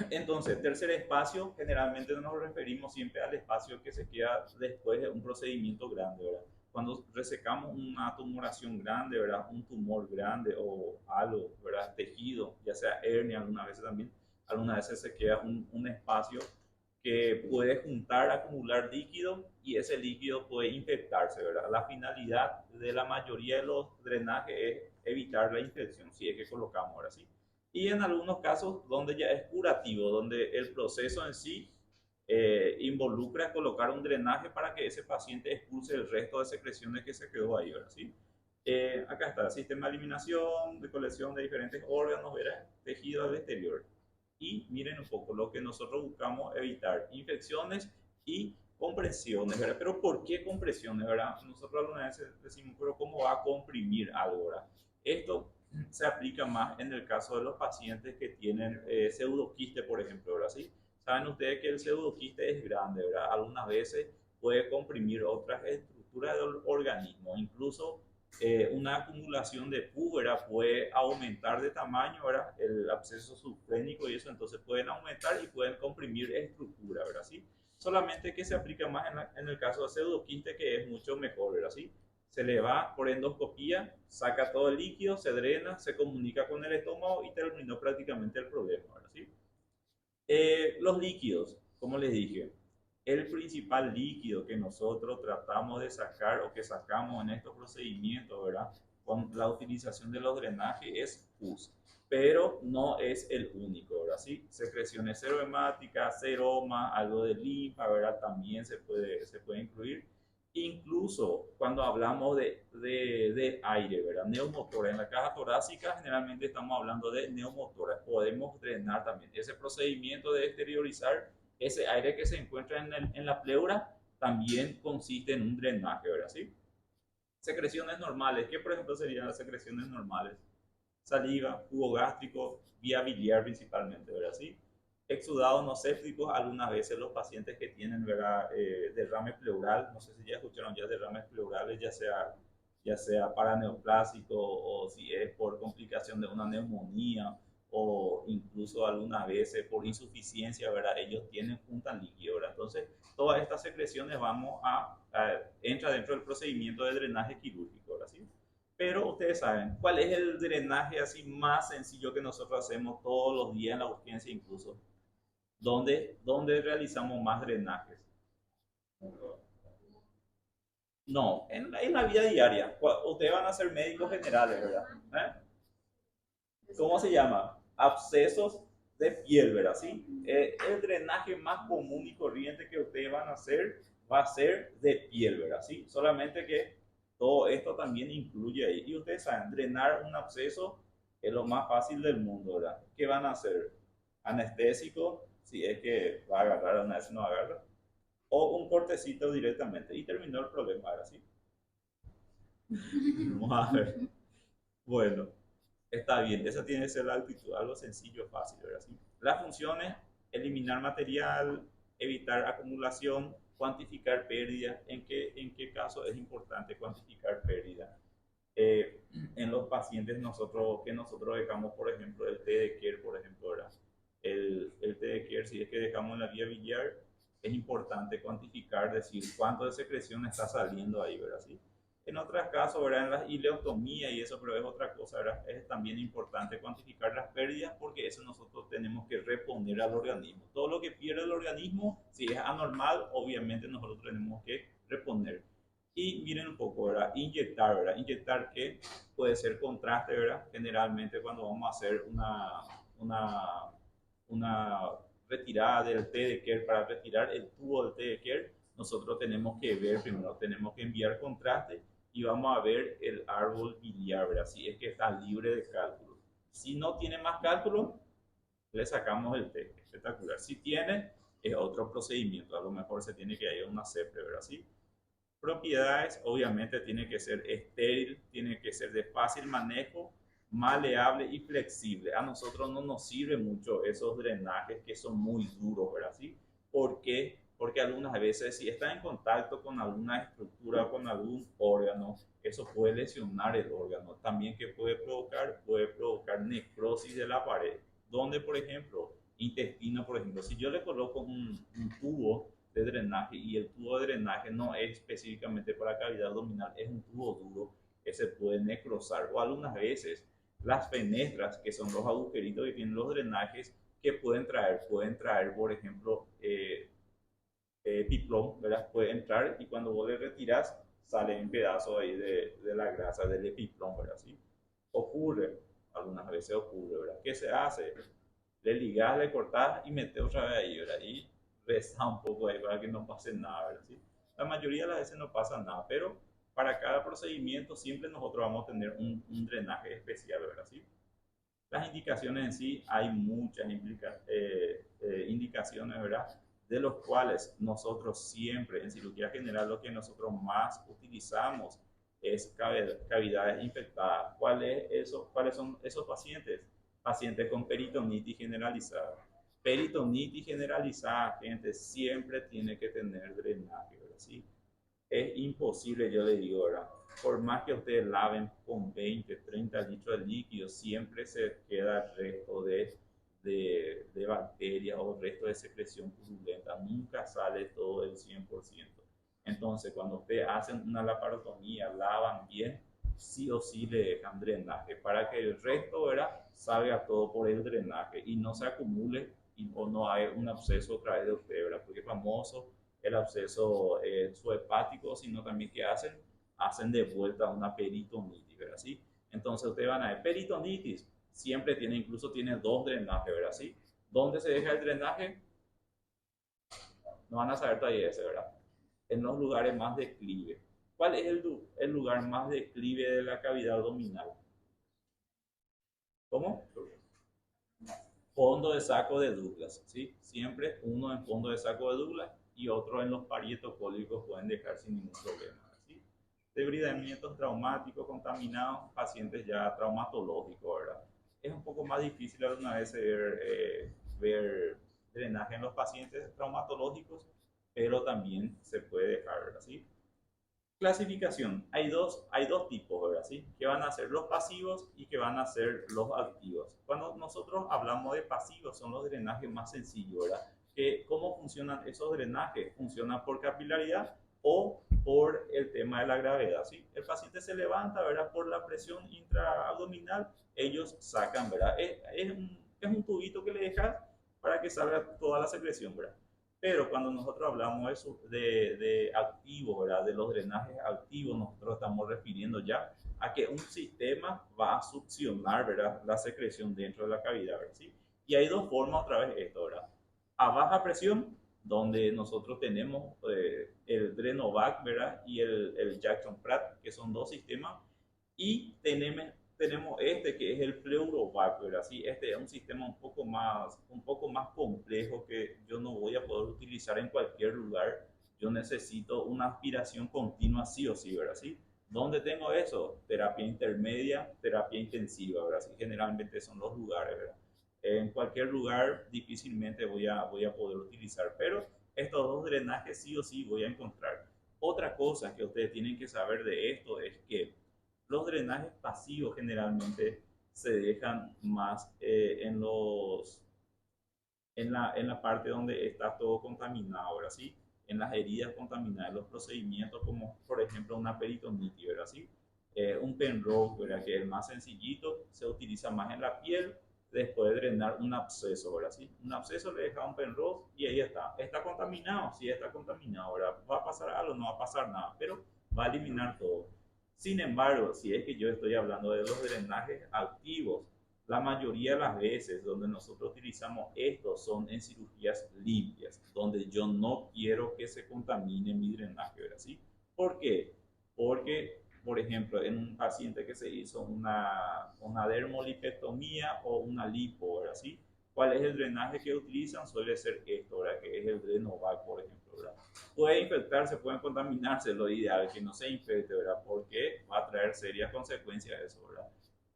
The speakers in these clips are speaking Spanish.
Entonces, tercer espacio, generalmente nos referimos siempre al espacio que se queda después de un procedimiento grande, ¿verdad? Cuando resecamos una tumoración grande, ¿verdad? Un tumor grande o algo, ¿verdad? Tejido, ya sea hernia, algunas veces se queda un espacio que puede juntar, acumular líquido y ese líquido puede infectarse, ¿verdad? La finalidad de la mayoría de los drenajes es evitar la infección, si es que colocamos ahora sí. Y en algunos casos donde ya es curativo, donde el proceso en sí involucra colocar un drenaje para que ese paciente expulse el resto de secreciones que se quedó ahí, ¿verdad? ¿Sí? Acá está, sistema de eliminación, de colección de diferentes órganos, ¿verdad? Tejido al exterior. Y miren un poco lo que nosotros buscamos evitar, infecciones y compresiones, ¿verdad? Pero ¿por qué compresiones, verdad? Nosotros algunas veces decimos, pero ¿cómo va a comprimir algo, verdad? Esto se aplica más en el caso de los pacientes que tienen pseudoquiste, por ejemplo, ¿verdad? ¿Sí? Saben ustedes que el pseudoquiste es grande, ¿verdad? Algunas veces puede comprimir otras estructuras del organismo, incluso una acumulación de púbera puede aumentar de tamaño, ¿verdad? El absceso subclínico y eso, entonces pueden aumentar y pueden comprimir estructura, ¿verdad? ¿Sí? Solamente que se aplica más en el caso de pseudoquiste, que es mucho mejor, ¿verdad? ¿Sí? Se le va por endoscopía, saca todo el líquido, se drena, se comunica con el estómago y terminó prácticamente el problema, ¿verdad? ¿Sí? Los líquidos, como les dije, el principal líquido que nosotros tratamos de sacar o que sacamos en estos procedimientos, ¿verdad? Con la utilización de los drenajes es pus, pero no es el único, ¿verdad? Sí, secreciones serohemáticas, seroma, algo de linfa, ¿verdad? También se puede incluir. Incluso cuando hablamos de aire, ¿verdad? Neumotora. En la caja torácica generalmente estamos hablando de neumotora. Podemos drenar también. Ese procedimiento de exteriorizar ese aire que se encuentra en la pleura también consiste en un drenaje, ¿verdad? ¿Sí? Secreciones normales. ¿Qué, por ejemplo, serían las secreciones normales? Saliva, jugo gástrico, vía biliar principalmente, ¿verdad? ¿Sí? Exudados no sépticos, algunas veces los pacientes que tienen, ¿verdad? Derrame pleural, no sé si ya escucharon ya derrames pleurales, ya sea paraneoplásico o si es por complicación de una neumonía o incluso algunas veces por insuficiencia, ¿verdad? Ellos tienen juntan líquido, ¿verdad? Entonces, todas estas secreciones entra dentro del procedimiento de drenaje quirúrgico, ¿verdad? ¿Sí? Pero ustedes saben, ¿cuál es el drenaje así más sencillo que nosotros hacemos todos los días en la urgencia incluso? ¿Dónde realizamos más drenajes? No, en la vida diaria. Ustedes van a ser médicos generales, ¿verdad? ¿Cómo se llama? Abscesos de piel, ¿verdad? ¿Sí? El drenaje más común y corriente que ustedes van a hacer va a ser de piel, ¿verdad? ¿Sí? Solamente que todo esto también incluye ahí. Y ustedes saben, drenar un absceso es lo más fácil del mundo, ¿verdad? ¿Qué van a hacer? Anestésico, si es que va a agarrar, una vez no agarra, o un cortecito directamente. Y terminó el problema, ¿verdad? ¿Sí? Vamos a ver. Bueno, está bien, esa tiene que ser la actitud, algo sencillo, fácil, ¿verdad? ¿Sí? Las funciones, eliminar material, evitar acumulación, cuantificar pérdida. En qué caso es importante cuantificar pérdida? En los pacientes que nosotros dejamos, por ejemplo, el té de Kerr, por ejemplo, ¿verdad? El té de Kerr, si es que dejamos en la vía biliar, es importante cuantificar, decir cuánto de secreción está saliendo ahí, ¿verdad? ¿Sí? En otros casos, ¿verdad? En la ileotomía y eso, pero es otra cosa, ¿verdad? Es también importante cuantificar las pérdidas porque eso nosotros tenemos que reponer al organismo. Todo lo que pierde el organismo, si es anormal, obviamente nosotros tenemos que reponer. Y miren un poco, ¿verdad? Inyectar, ¿verdad? Inyectar que puede ser contraste, ¿verdad? Generalmente cuando vamos a hacer una, una retirada del té de Kerr, para retirar el tubo del té de Kerr, nosotros tenemos que ver primero, tenemos que enviar contraste y vamos a ver el árbol biliar, ¿verdad? Si es que está libre de cálculos. Si no tiene más cálculos, le sacamos el té. Espectacular. Si tiene, es otro procedimiento. A lo mejor se tiene que ir a una CEPRE, ¿verdad? ¿Sí? Propiedades, obviamente tiene que ser estéril, tiene que ser de fácil manejo, maleable y flexible. A nosotros no nos sirve mucho esos drenajes que son muy duros, ¿verdad? ¿Sí? ¿Por qué? Porque algunas veces si está en contacto con alguna estructura o con algún órgano, eso puede lesionar el órgano. También que puede provocar necrosis de la pared. ¿Dónde, por ejemplo? intestino, por ejemplo, si yo le coloco un tubo de drenaje y el tubo de drenaje no es específicamente para cavidad abdominal, es un tubo duro que se puede necrosar, o algunas veces las fenestras, que son los agujeritos que tienen los drenajes, que pueden traer por ejemplo, piplón, ¿verdad? Puede entrar y cuando vos le retiras, sale un pedazo ahí de la grasa del epiplón, ¿verdad? ¿Sí? Ocurre, algunas veces ocurre, ¿verdad? ¿Qué se hace? Le ligás, le cortás y metes otra vez ahí, ¿verdad? Y resta un poco ahí para que no pase nada, ¿verdad? ¿Sí? La mayoría de las veces no pasa nada, pero para cada procedimiento siempre nosotros vamos a tener un drenaje especial, ¿verdad? ¿Sí? Las indicaciones en sí, hay muchas indicaciones, ¿verdad? De los cuales nosotros siempre en cirugía general lo que nosotros más utilizamos es cavidades infectadas. ¿Cuáles son esos pacientes? Pacientes con peritonitis generalizada. Peritonitis generalizada, gente, siempre tiene que tener drenaje, ¿verdad? ¿Sí? Es imposible, yo le digo, ¿verdad? Por más que ustedes laven con 20, 30 litros de líquido, siempre se queda el resto de bacterias o el resto de secreción purulenta. Nunca sale todo el 100%. Entonces, cuando ustedes hacen una laparotomía, lavan bien, sí o sí le dejan drenaje para que el resto, ¿verdad? Salga todo por el drenaje y no se acumule o no hay un absceso otra vez de usted, ¿verdad? Porque es famoso el absceso suhepático, sino también que hacen de vuelta una peritonitis, ¿verdad? ¿Sí? Entonces ustedes van a ver peritonitis, siempre incluso tiene dos drenajes, ¿verdad? ¿Sí? ¿Dónde se deja el drenaje? No van a saber todavía ese, ¿verdad? En los lugares más declive. ¿Cuál es el lugar más declive de la cavidad abdominal? ¿Cómo? Fondo de saco de Douglas, ¿sí? Siempre uno en fondo de saco de Douglas y otro en los parietos cólicos pueden dejar sin ningún problema, ¿sí? Debridamientos traumáticos, contaminados, pacientes ya traumatológicos, ¿verdad? Es un poco más difícil alguna vez ver drenaje en los pacientes traumatológicos, pero también se puede dejar, ¿verdad? ¿Sí? Clasificación. Hay dos tipos, ¿verdad? ¿Sí? Que van a ser los pasivos y que van a ser los activos. Cuando nosotros hablamos de pasivos, son los drenajes más sencillos, ¿verdad? ¿Cómo funcionan esos drenajes? Funcionan por capilaridad o por el tema de la gravedad, ¿sí? El paciente se levanta, ¿verdad? Por la presión intraabdominal, ellos sacan, ¿verdad? Es un tubito que le dejas para que salga toda la secreción, ¿verdad? Pero cuando nosotros hablamos de activos, ¿verdad? De los drenajes activos, nosotros estamos refiriendo ya a que un sistema va a succionar, ¿verdad? La secreción dentro de la cavidad, ¿verdad? ¿Sí? Y hay dos formas otra vez esto, ¿verdad? A baja presión, donde nosotros tenemos el Drenovac, ¿verdad? Y el Jackson Pratt, que son dos sistemas, y tenemos este que es el Pleurovac, ¿verdad? Sí, este es un sistema un poco más complejo que yo no voy a poder utilizar en cualquier lugar. Yo necesito una aspiración continua sí o sí, ¿verdad? Sí. ¿Dónde tengo eso? Terapia intermedia, terapia intensiva, ¿verdad? Sí, generalmente son los lugares, ¿verdad? En cualquier lugar difícilmente voy a poder utilizar, pero estos dos drenajes sí o sí voy a encontrar. Otra cosa que ustedes tienen que saber de esto es que los drenajes pasivos generalmente se dejan más en la parte donde está todo contaminado, ¿verdad? ¿Sí? En las heridas contaminadas, los procedimientos como por ejemplo una peritonitis, ¿verdad? ¿Sí? Un Penrose, ¿verdad? Que es más sencillito, se utiliza más en la piel, después de drenar un absceso, ¿verdad? ¿Sí? Un absceso le deja un Penrose y ahí está. ¿Está contaminado? Sí, está contaminado, ¿verdad? ¿Va a pasar algo? No va a pasar nada, pero va a eliminar todo. Sin embargo, si es que yo estoy hablando de los drenajes activos, la mayoría de las veces donde nosotros utilizamos esto son en cirugías limpias, donde yo no quiero que se contamine mi drenaje, ¿verdad? ¿Sí? ¿Por qué? Porque, por ejemplo, en un paciente que se hizo una dermolipectomía o una lipo, ¿verdad? ¿Sí? ¿Cuál es el drenaje que utilizan? Suele ser esto, ¿verdad? Que es el Drenovac, por ejemplo, ¿verdad? Puede infectarse, pueden contaminarse, lo ideal es que no se infecte, ¿verdad? Porque va a traer serias consecuencias de eso, ¿verdad?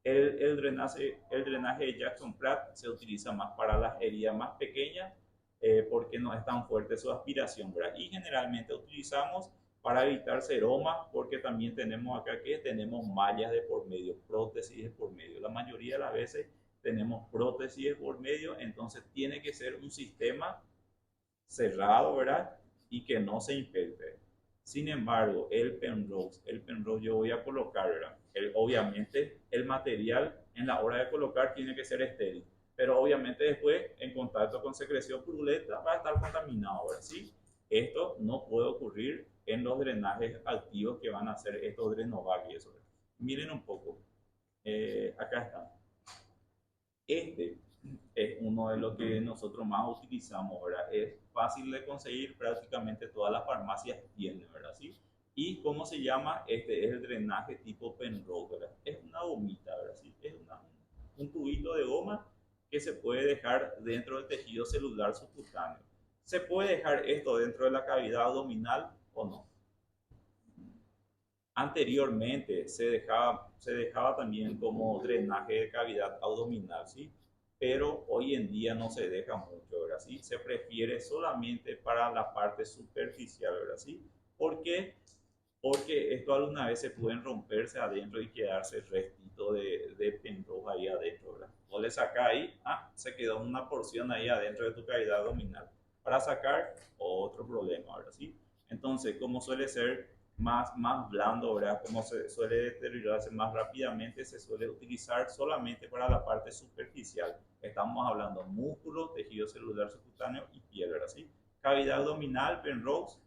El drenaje de Jackson Pratt se utiliza más para las heridas más pequeñas porque no es tan fuerte su aspiración, ¿verdad? Y generalmente utilizamos para evitar seroma porque también tenemos acá que tenemos mallas de por medio, prótesis de por medio. La mayoría de las veces tenemos prótesis por medio, entonces tiene que ser un sistema cerrado, ¿verdad? Y que no se infecte. Sin embargo, el Penrose yo voy a colocar, ¿verdad? Obviamente el material en la hora de colocar tiene que ser estéril, pero obviamente después en contacto con secreción purulenta va a estar contaminado, ahora sí. Esto no puede ocurrir en los drenajes activos que van a hacer estos Drenovac y eso. Miren un poco, acá está. Este es uno de los que nosotros más utilizamos, ¿verdad? Es fácil de conseguir, prácticamente todas las farmacias tienen, ¿verdad? ¿Sí? ¿Y cómo se llama? Este es el drenaje tipo Penrose, ¿verdad? Es una gomita, ¿verdad? ¿Sí? Es un tubito de goma que se puede dejar dentro del tejido celular subcutáneo. ¿Se puede dejar esto dentro de la cavidad abdominal o no? Anteriormente se dejaba también como drenaje de cavidad abdominal, ¿sí? Pero hoy en día no se deja mucho, ¿verdad? ¿Sí? Se prefiere solamente para la parte superficial, ¿verdad? ¿Sí? ¿Por qué? Porque esto alguna vez se pueden romperse adentro y quedarse restito de Penrose ahí adentro, ¿verdad? O le saca ahí, se quedó una porción ahí adentro de tu cavidad abdominal. Para sacar, otro problema, ¿verdad? ¿Sí? Entonces, como suele ser más blando, ¿verdad? Como se suele deteriorarse más rápidamente, se suele utilizar solamente para la parte superficial. Estamos hablando músculo, tejido celular subcutáneo y piel, ¿verdad? ¿Sí? Cavidad abdominal, Penrose,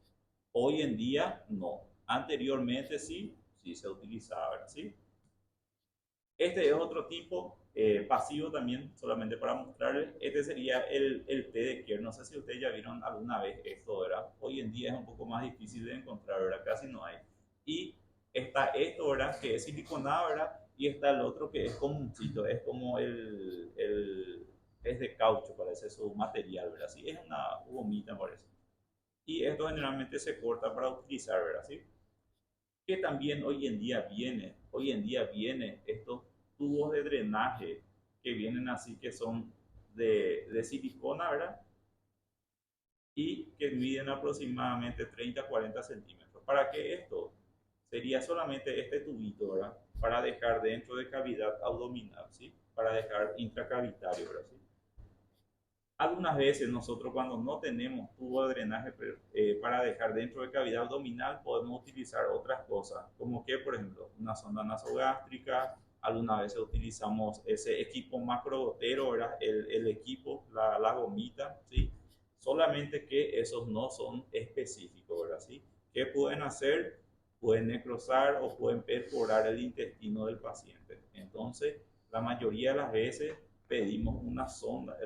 hoy en día no. Anteriormente sí se utilizaba, ¿verdad? ¿Sí? Este es otro tipo pasivo también, solamente para mostrarles. Este sería el té de Kier. No sé si ustedes ya vieron alguna vez esto, ¿verdad? Hoy en día es un poco más difícil de encontrar, ¿verdad? Casi no hay. Y está esto, ¿verdad? Que es siliconado, ¿verdad? Y está el otro que es como un chito, es como es de caucho, parece su material, ¿verdad? Sí, es una gomita, parece. Y esto generalmente se corta para utilizar, ¿verdad? ¿Sí? Que también hoy en día viene estos tubos de drenaje que vienen así, que son de silicona, ¿verdad? Y que miden aproximadamente 30-40 centímetros. ¿Para qué esto? Sería solamente este tubito, ¿verdad? Para dejar dentro de cavidad abdominal, ¿sí? Para dejar intracavitario, ¿verdad? ¿Sí? Algunas veces nosotros cuando no tenemos tubo de drenaje para dejar dentro de cavidad abdominal podemos utilizar otras cosas, como que por ejemplo una sonda nasogástrica, algunas veces utilizamos ese equipo macrogotero, ¿verdad? El equipo, la gomita, ¿sí? Solamente que esos no son específicos, ¿verdad? ¿Sí? ¿Qué pueden hacer? Pueden necrosar o pueden perforar el intestino del paciente. Entonces, la mayoría de las veces pedimos una sonda,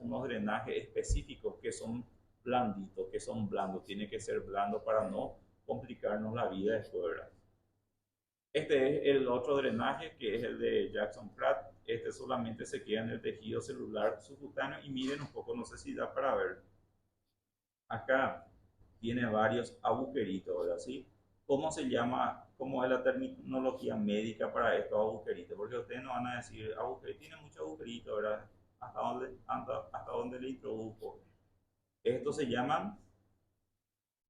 unos drenajes específicos que son blanditos, que son blandos. Tiene que ser blando para no complicarnos la vida después, ¿verdad? Este es el otro drenaje, que es el de Jackson Pratt. Este solamente se queda en el tejido celular subcutáneo y miren un poco, no sé si da para ver. Acá tiene varios agujeritos, ¿verdad? ¿Sí? ¿Cómo se llama? ¿Cómo es la terminología médica para estos agujeritos? Porque ustedes no van a decir, agujerito, tiene muchos agujeritos, ¿verdad? Hasta dónde le introdujo. Estos se llaman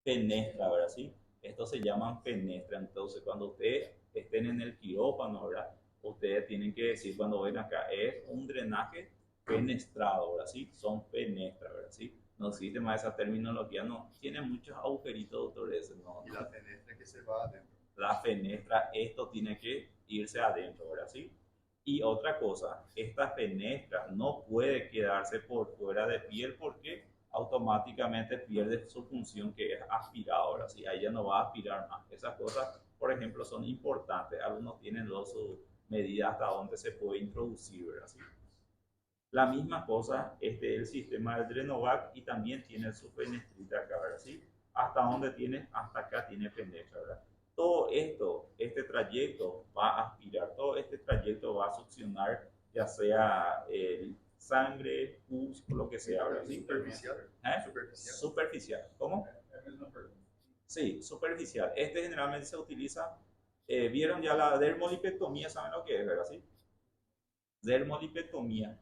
fenestra, ¿verdad? ¿Sí? Estos se llaman fenestra. Entonces, cuando ustedes estén en el quirófano, ¿verdad? Ustedes tienen que decir, cuando ven acá, es un drenaje fenestrado, ¿verdad? ¿Sí? Son fenestras, ¿verdad? ¿Sí? No existe más esa terminología, no. Tiene muchos agujeritos, doctores. No, y la fenestra que se va adentro. La fenestra, esto tiene que irse adentro, ¿verdad? ¿Sí? Y otra cosa, esta fenestra no puede quedarse por fuera de piel porque automáticamente pierde su función que es aspiradora, ¿sí? Ahí ya no va a aspirar más. Esas cosas, por ejemplo, son importantes. Algunos tienen su medida hasta donde se puede introducir, ¿verdad? ¿Sí? La misma cosa, este es el sistema del Drenovac y también tiene su fenestrita acá, ¿verdad? ¿Sí? Hasta donde tiene, hasta acá tiene fenestra, ¿verdad? Todo esto, este trayecto va a aspirar, todo este trayecto va a succionar, ya sea sangre, pus, lo que sea, ¿verdad? ¿Sí? Superficial. Superficial. Superficial. ¿Cómo? Sí, superficial. Este generalmente se utiliza, vieron ya la dermolipectomía, ¿saben lo que es, verdad? ¿Sí? Dermolipectomía.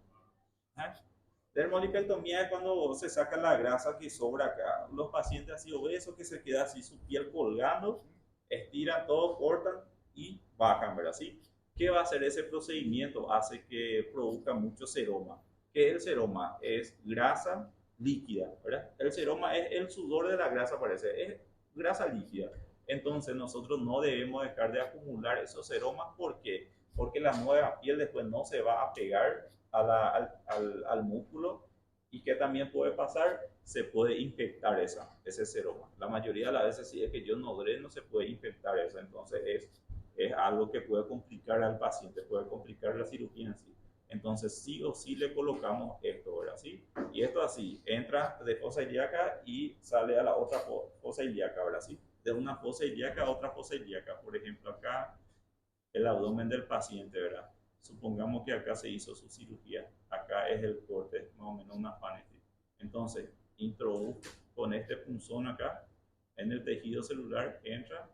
Dermolipectomía es cuando se saca la grasa que sobra acá. Los pacientes así obesos que se queda así su piel colgando, estiran todo, cortan y bajan, ¿verdad? ¿Sí? ¿Qué va a hacer ese procedimiento? Hace que produzca mucho seroma. ¿Qué es el seroma? Es grasa líquida, ¿verdad? El seroma es el sudor de la grasa, parece, es grasa líquida. Entonces nosotros no debemos dejar de acumular esos seromas. ¿Por qué? Porque la nueva piel después no se va a pegar al músculo. ¿Y qué también puede pasar? Se puede infectar ese seroma. La mayoría de las veces, si es que yo no dreno, se puede infectar eso. Entonces es algo que puede complicar al paciente, puede complicar la cirugía en sí. Entonces sí o sí le colocamos esto, ¿verdad? ¿Sí? Y esto así, entra de fosa ilíaca y sale a la otra fosa ilíaca, ¿verdad? ¿Sí? De una fosa ilíaca a otra fosa ilíaca. Por ejemplo, acá el abdomen del paciente, ¿verdad? Supongamos que acá se hizo su cirugía, acá es el corte, más o menos una fanetis. Entonces, introduzco con este punzón acá en el tejido celular, entra,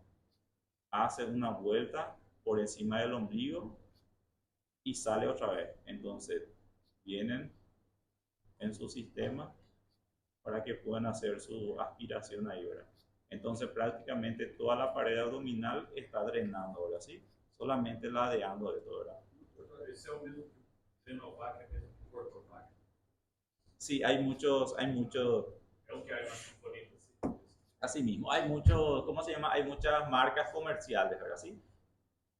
hace una vuelta por encima del ombligo y sale otra vez. Entonces, vienen en su sistema para que puedan hacer su aspiración ahí, ¿verdad? Entonces, prácticamente toda la pared abdominal está drenando, ¿verdad? ¿Sí? Solamente ladeando de todo, ¿verdad? Esse é o mesmo que Sinovac, é mesmo que Ortovac. Sí, hay muchos, É o que há mais componentes. Assim. así mismo, hay muchos, ¿cómo se llama? Hay muchas marcas comerciales, ¿verdad? ¿Sí?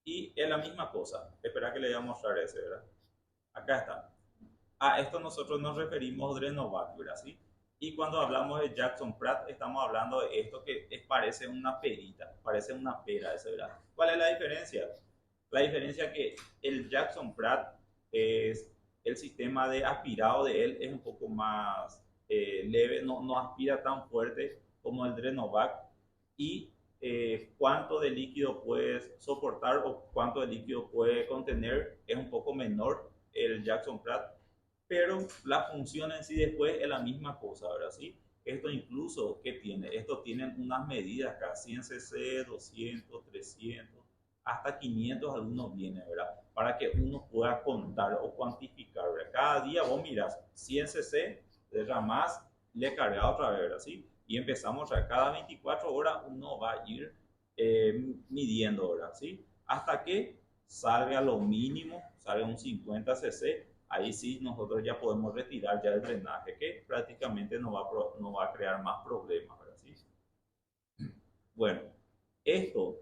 Y es la misma cosa. Espera que le voy a mostrar ese, ¿verdad? Acá está. A esto nosotros nos referimos Drenovac, ¿verdad? ¿Sí? Y cuando hablamos de Jackson Pratt, estamos hablando de esto que parece una perita, parece una pera, ese, ¿verdad? ¿Cuál es la diferencia? La diferencia es que el Jackson Pratt es el sistema de aspirado de él es un poco más leve, no aspira tan fuerte como el Drenovac y cuánto de líquido puede soportar o cuánto de líquido puede contener es un poco menor el Jackson Pratt, pero la función en sí después es la misma cosa, ¿verdad? ¿Sí? Esto incluso, ¿qué tiene? Esto tienen unas medidas acá, 100 cc, 200, 300, hasta 500 algunos vienen, ¿verdad? Para que uno pueda contar o cuantificar, ¿verdad? Cada día vos miras 100 cc, derramás, le cargas otra vez, ¿verdad? ¿Sí? Y empezamos a cada 24 horas uno va a ir midiendo, ¿verdad? ¿Sí? Hasta que salga lo mínimo, salga un 50 cc, ahí sí nosotros ya podemos retirar ya el drenaje, que prácticamente no va a crear más problemas, ¿verdad? ¿Sí? Bueno, esto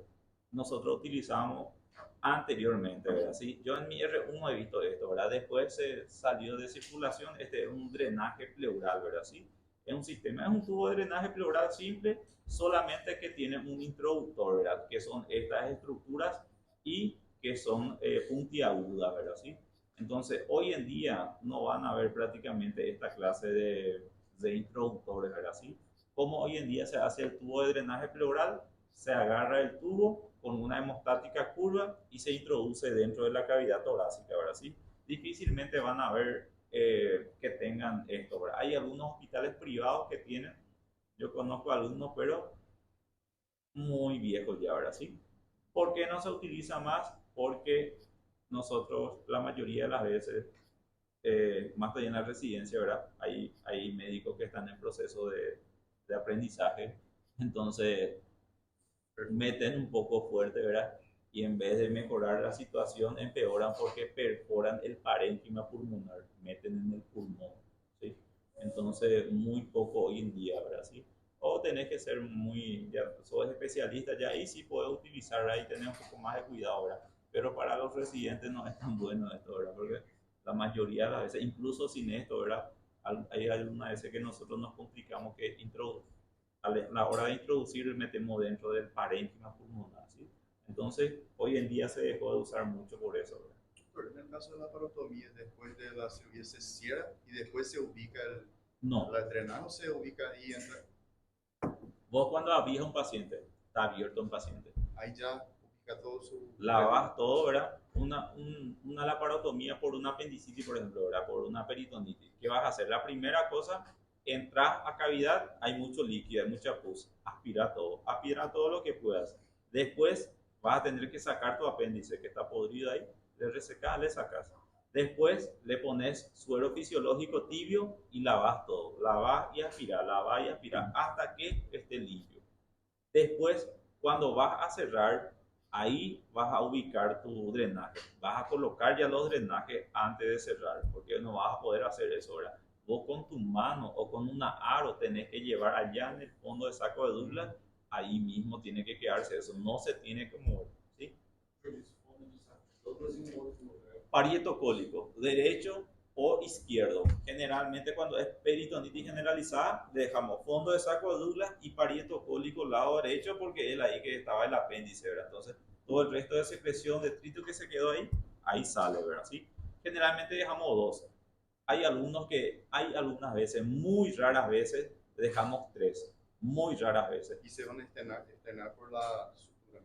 nosotros utilizamos anteriormente, ¿verdad? ¿Sí? Yo en mi R1 he visto esto, ¿verdad? Después se salió de circulación, este es un drenaje pleural, ¿verdad? ¿Sí? Es un sistema, es un tubo de drenaje pleural simple, solamente que tiene un introductor, ¿verdad? Que son estas estructuras y que son puntiagudas, ¿verdad? ¿Sí? Entonces, hoy en día no van a ver prácticamente esta clase de introductores, ¿verdad? ¿Sí? Como hoy en día se hace el tubo de drenaje pleural, se agarra el tubo con una hemostática curva y se introduce dentro de la cavidad torácica, ¿verdad? ¿Sí? Difícilmente van a ver que tengan esto, ¿verdad? Hay algunos hospitales privados que tienen, yo conozco algunos, pero muy viejos ya, ¿verdad? ¿Sí? ¿Por qué no se utiliza más? Porque nosotros la mayoría de las veces, más allá en la residencia, ¿verdad? Hay médicos que están en proceso de aprendizaje, entonces meten un poco fuerte, ¿verdad? Y en vez de mejorar la situación, empeoran porque perforan el parénquima pulmonar, meten en el pulmón, ¿sí? Entonces, muy poco hoy en día, ¿verdad? ¿Sí? O tenés que ser muy, ya sos especialista, ya ahí sí puedes utilizar, ahí tener un poco más de cuidado, ¿verdad? Pero para los residentes no es tan bueno esto, ¿verdad? Porque la mayoría de las veces, incluso sin esto, ¿verdad? Hay algunas veces que nosotros nos complicamos que a la hora de introducir metemos dentro del parénquima pulmonar, ¿sí? Entonces, hoy en día se dejó de usar mucho por eso, ¿verdad? Doctor, en el caso de la parotomía, después de la cirugía se cierra y después se ubica No, la drenaje, se ubica ahí, entra, vos cuando abrís a un paciente, está abierto un paciente, ahí ya ubica todo su... lavas todo, ¿verdad? Una laparotomía por una apendicitis, por ejemplo, ¿verdad? Por una peritonitis. ¿Qué vas a hacer? La primera cosa, entras a cavidad, hay mucho líquido, hay mucha pus, aspira todo lo que puedas. Después vas a tener que sacar tu apéndice que está podrido ahí, le resecas, le sacas. Después le pones suero fisiológico tibio y lavas todo, lavas y aspiras hasta que esté limpio. Después, cuando vas a cerrar, ahí vas a ubicar tu drenaje. Vas a colocar ya los drenajes antes de cerrar, porque no vas a poder hacer eso ahora. Vos con tu mano o con una aro tenés que llevar allá en el fondo del saco de Douglas, ahí mismo tiene que quedarse eso, no se tiene que mover, ¿sí? Parieto cólico, derecho o izquierdo. Generalmente cuando es peritonitis generalizada, dejamos fondo de saco de Douglas y parieto cólico lado derecho, porque es ahí que estaba el apéndice, ¿verdad? Entonces, todo el resto de secreción, detrito que se quedó ahí, ahí sale, ¿verdad? ¿Sí? Generalmente dejamos dos. Hay algunas veces, muy raras veces, dejamos tres. Muy raras veces. Y se van a externar por la sutura.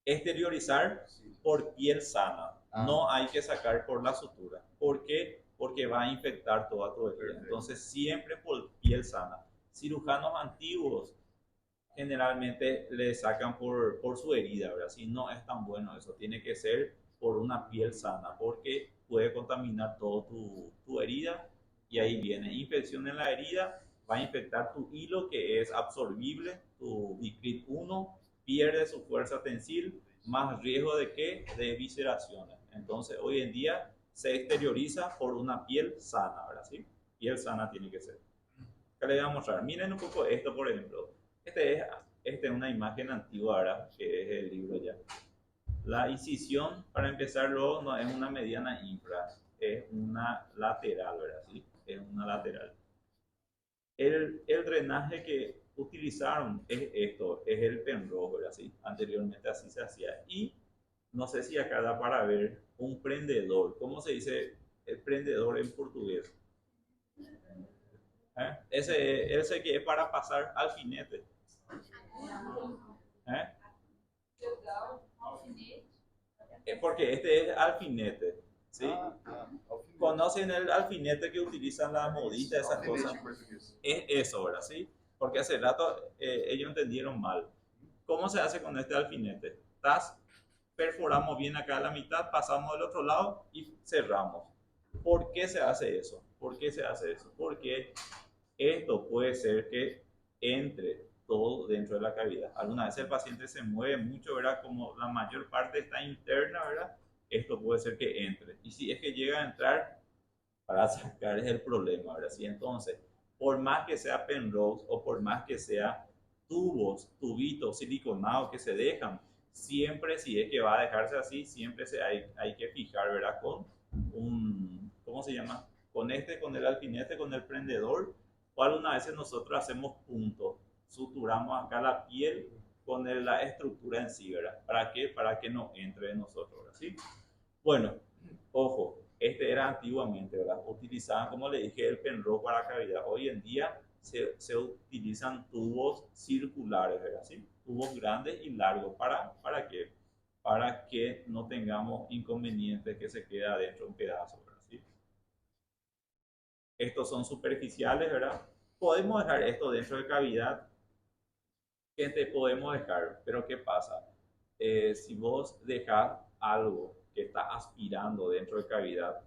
Exteriorizar Sí. por piel sana. No hay que sacar por la sutura. ¿Por qué? Porque va a infectar toda tu herida. Entonces, siempre por piel sana. Cirujanos antiguos generalmente le sacan por su herida, ¿verdad? Si no es tan bueno eso, tiene que ser por una piel sana, porque puede contaminar todo tu herida y ahí viene infección en la herida, va a infectar tu hilo que es absorbible, tu Bicryt 1 pierde su fuerza tensil, más riesgo de qué? De visceraciones. Entonces, hoy en día se exterioriza por una piel sana, ¿verdad? ¿Sí? Piel sana tiene que ser. ¿Qué les voy a mostrar? Miren un poco esto, por ejemplo. Este es una imagen antigua, ¿verdad? Que es el libro ya. La incisión, para empezar, luego no es una mediana infra, es una lateral, ¿verdad? ¿Sí? Es una lateral. El drenaje que utilizaron es esto, es el Penrose, ¿verdad? ¿Sí? Anteriormente así se hacía. Y no sé si acá da para ver un prendedor. ¿Cómo se dice el prendedor en portugués? Ese que es para pasar alfinete. Porque este es alfinete. ¿Sí? ¿Conocen el alfinete que utilizan las moditas, esas cosas? Es eso, ¿verdad? ¿Sí? Porque hace rato ellos entendieron mal. ¿Cómo se hace con este alfinete? Perforamos bien acá a la mitad, pasamos del otro lado y cerramos. ¿Por qué se hace eso? ¿Por qué se hace eso? Porque esto puede ser que entre todo dentro de la cavidad. Alguna vez el paciente se mueve mucho, ¿verdad? Como la mayor parte está interna, ¿verdad? Esto puede ser que entre. Y si es que llega a entrar, para sacar es el problema, ¿verdad? Sí, entonces, por más que sea Penrose o por más que sea tubitos siliconados que se dejan, siempre si es que va a dejarse así, siempre hay que fijar, ¿verdad? Con ¿cómo se llama? Con el alfinete, con el prendedor, o algunas veces nosotros hacemos puntos, suturamos acá la piel con la estructura en sí, ¿verdad? ¿Para qué? Para que no entre en nosotros, ¿verdad? ¿Sí? Bueno, ojo, este era antiguamente, ¿verdad? Utilizaban, como le dije, el Penrose para cavidad. Hoy en día se utilizan tubos circulares, ¿verdad? ¿Sí? Tubos grandes y largos. ¿Para qué? Para que no tengamos inconvenientes que se quede adentro un pedazo, ¿verdad? ¿Sí? Estos son superficiales, ¿verdad? Podemos dejar esto dentro de cavidad. Gente, podemos dejar, pero ¿qué pasa? Si vos dejas algo que está aspirando dentro de cavidad,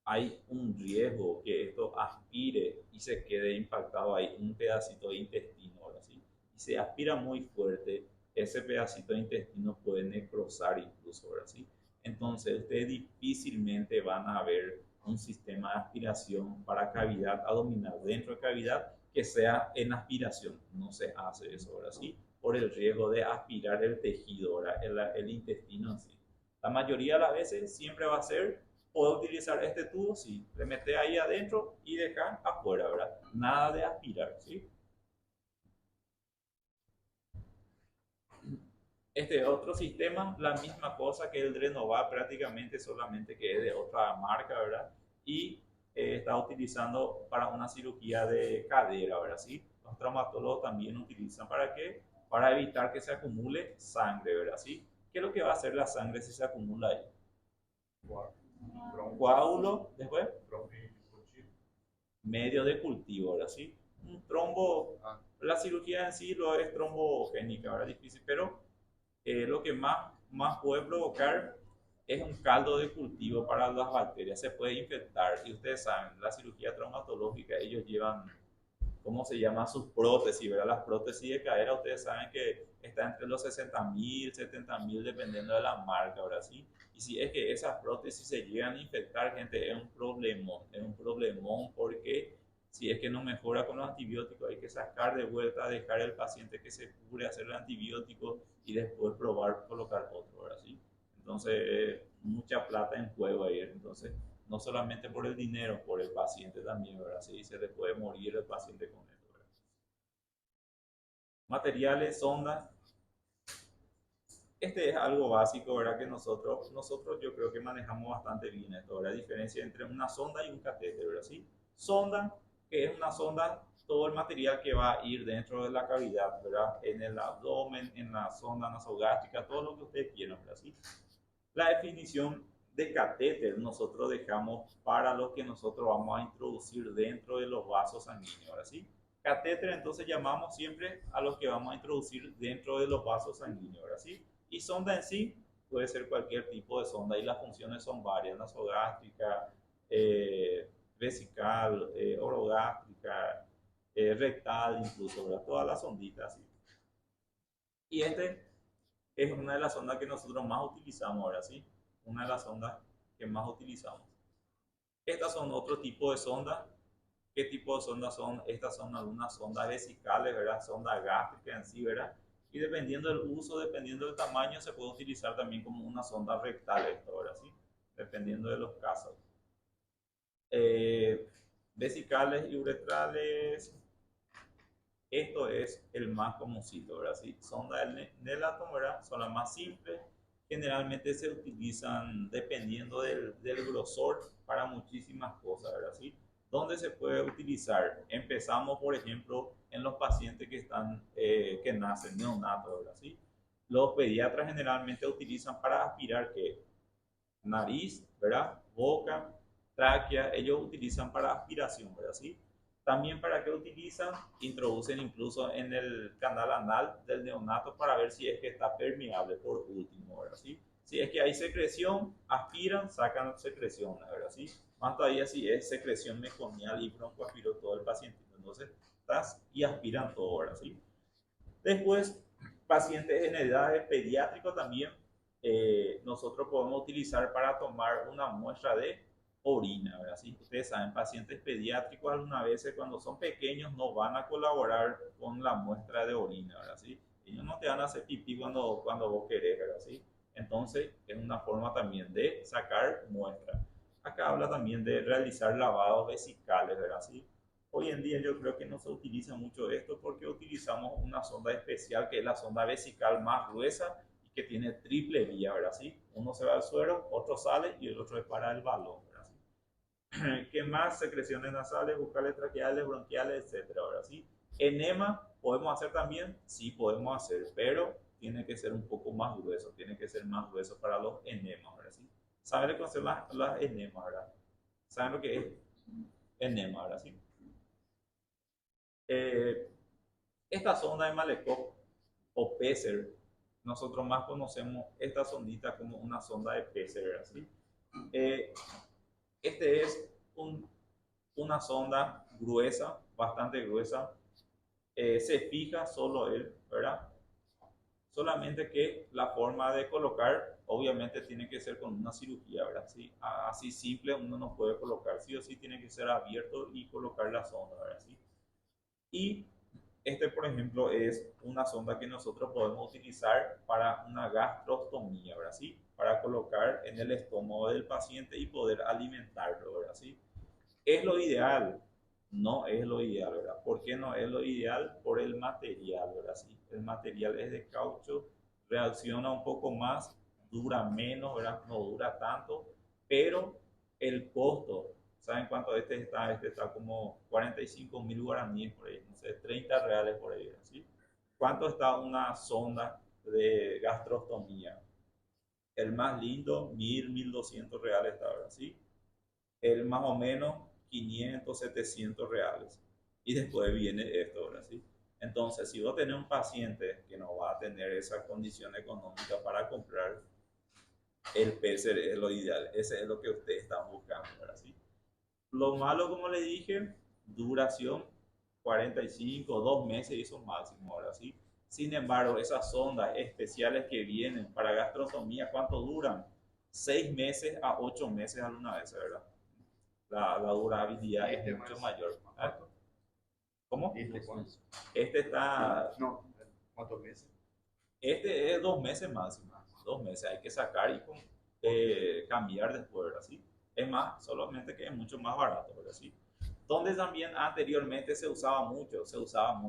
hay un riesgo que esto aspire y se quede impactado ahí un pedacito de intestino, ahora sí. Y se aspira muy fuerte, ese pedacito de intestino puede necrosar incluso, ahora sí. Entonces, ustedes difícilmente van a ver un sistema de aspiración para cavidad abdominal dentro de cavidad que sea en aspiración. No se hace eso, ahora sí, por el riesgo de aspirar el tejido, ahora el intestino en sí. La mayoría de las veces siempre va a ser, puedo utilizar este tubo, sí, le mete ahí adentro y dejar afuera, ¿verdad? Nada de aspirar, ¿sí? Este otro sistema, la misma cosa que el Drenova, prácticamente solamente que es de otra marca, ¿verdad? Y está utilizando para una cirugía de cadera, ¿verdad? ¿Sí? Los traumatólogos también utilizan para qué? Para evitar que se acumule sangre, ¿verdad? ¿Sí? ¿Qué es lo que va a hacer la sangre si se acumula ahí? Coágulo, después medio de cultivo, ¿verdad? ¿Sí? Un trombo, la cirugía en sí lo es trombogénica, ¿verdad? Difícil, pero lo que más puede provocar es un caldo de cultivo para las bacterias, se puede infectar y ustedes saben, la cirugía traumatológica, ellos llevan ¿cómo se llama? Sus prótesis, ¿verdad? Las prótesis de cadera, ustedes saben que está entre los 60.000, 70.000, dependiendo de la marca, ¿verdad? ¿Sí? Y si es que esas prótesis se llegan a infectar, gente, es un problemón porque si es que no mejora con los antibióticos, hay que sacar de vuelta, dejar al paciente que se cure, hacer el antibiótico y después probar colocar otro, ¿verdad? ¿Sí? Entonces, mucha plata en juego ahí, entonces no solamente por el dinero, por el paciente también, ¿verdad? Sí, se le puede morir el paciente con esto, ¿verdad? Materiales, sondas, este es algo básico, ¿verdad? Que nosotros yo creo que manejamos bastante bien esto, ¿verdad? La diferencia entre una sonda y un catéter, ¿verdad? ¿Sí? Sonda, que es una sonda, todo el material que va a ir dentro de la cavidad, ¿verdad? En el abdomen, en la sonda nasogástrica, todo lo que ustedes quieran, ¿verdad? ¿Sí? La definición de catéter nosotros dejamos para lo que nosotros vamos a introducir dentro de los vasos sanguíneos, ¿verdad? ¿Sí? Catéter entonces llamamos siempre a los que vamos a introducir dentro de los vasos sanguíneos, ¿verdad? ¿Sí? Y sonda en sí puede ser cualquier tipo de sonda y las funciones son varias, nasogástrica, vesical, orogástrica, rectal incluso, ¿verdad? Todas las sonditas, ¿sí? Y este es una de las sondas que nosotros más utilizamos ahora, ¿sí? Una de las sondas que más utilizamos. Estas son otro tipo de sondas. ¿Qué tipo de sondas son? Estas son algunas sondas vesicales, ¿verdad? Sonda gástrica en sí, ¿verdad? Y dependiendo del uso, dependiendo del tamaño, se puede utilizar también como una sonda rectal, esto, ¿verdad? ¿Sí? Dependiendo de los casos. Eh, Vesicales y uretrales, esto es el más comúncito, ¿verdad? ¿Sí? Sonda del Nelaton, ¿verdad? Son las más simples. Generalmente se utilizan dependiendo del grosor para muchísimas cosas, ¿verdad? ¿Sí? ¿Dónde se puede utilizar? Empezamos, por ejemplo, en los pacientes que nacen neonatos, ¿verdad? ¿Sí? Los pediatras generalmente utilizan para aspirar ¿qué? Nariz, ¿verdad? Boca, tráquea, ellos utilizan para aspiración, ¿verdad? ¿Sí? También para qué utilizan, introducen incluso en el canal anal del neonato para ver si es que está permeable por último, ¿verdad? ¿Sí? Si es que hay secreción, aspiran, sacan secreción, ¿verdad? ¿Sí? Más todavía si es secreción meconial y broncoaspiró todo el paciente. Entonces, estás y aspiran todo, ¿verdad? ¿Sí? Después, pacientes en edades pediátricas también nosotros podemos utilizar para tomar una muestra de orina, ¿verdad? ¿Sí? Ustedes saben, pacientes pediátricos algunas veces cuando son pequeños no van a colaborar con la muestra de orina, ¿verdad? ¿Sí? Ellos no te van a hacer pipí cuando vos querés, ¿verdad? ¿Sí? Entonces, es una forma también de sacar muestra. Acá habla también de realizar lavados vesicales, ¿verdad? ¿Sí? Hoy en día yo creo que no se utiliza mucho esto porque utilizamos una sonda especial que es la sonda vesical más gruesa y que tiene triple vía, ¿verdad? ¿Sí? Uno se va al suero, otro sale y el otro es para el balón, ¿verdad? ¿Sí? ¿Qué más? Secreciones nasales, bucales, traqueales, bronquiales, etcétera, ¿verdad? ¿Sí? Enema, ¿podemos hacer también? Sí, podemos hacer, pero tiene que ser un poco más grueso, tiene que ser más grueso para los enemas, ¿verdad? ¿Sí? ¿Saben lo que son las enemas, verdad? ¿Saben lo que es enema, verdad? ¿Sí? Eh, Esta sonda de Malekov o Peser, nosotros más conocemos esta sondita como una sonda de Peser, ¿sí? Eh, este es una sonda gruesa, bastante gruesa, se fija solo él, ¿verdad? Solamente que la forma de colocar, obviamente, tiene que ser con una cirugía, ¿verdad? ¿Sí? Así simple uno no puede colocar, sí o sí tiene que ser abierto y colocar la sonda, ¿verdad? ¿Sí? Y este, por ejemplo, es una sonda que nosotros podemos utilizar para una gastrostomía, ¿verdad? ¿Sí? Para colocar en el estómago del paciente y poder alimentarlo, ¿verdad? ¿Sí? ¿Es lo ideal? No es lo ideal, ¿verdad? ¿Por qué no es lo ideal? Por el material, ¿verdad? ¿Sí? El material es de caucho, reacciona un poco más, dura menos, ¿verdad? No dura tanto, pero el costo, ¿saben cuánto este está? Este está como 45.000 guaraníes por ahí, no sé, 30 reales por ahí, ¿sí? ¿Cuánto está una sonda de gastrostomía? El más lindo, 1.200 reales está, ¿verdad? ¿Sí? El más o menos 500, 700 reales. Y después viene esto, ¿verdad? ¿Sí? Entonces, si vos tenés un paciente que no va a tener esa condición económica para comprar, el PCR es lo ideal. Ese es lo que ustedes están buscando, ¿verdad? ¿Sí? Lo malo, como le dije, duración. 45, 2 meses y eso máximo, ahora sí. Sin embargo, esas sondas especiales que vienen para gastrostomía, ¿cuánto duran? 6 meses a 8 meses alguna vez, ¿verdad? La durabilidad Y es este mucho más, mayor. más ¿Ah? corto. ¿Cómo? ¿Y este cuánto? Este está, No, ¿cuántos meses? este es 2 meses máximo. 2 meses hay que sacar y cambiar después, ¿verdad? ¿Sí? Es más, solamente que es mucho más barato, ¿verdad? ¿Sí? Donde también anteriormente se usaba mucho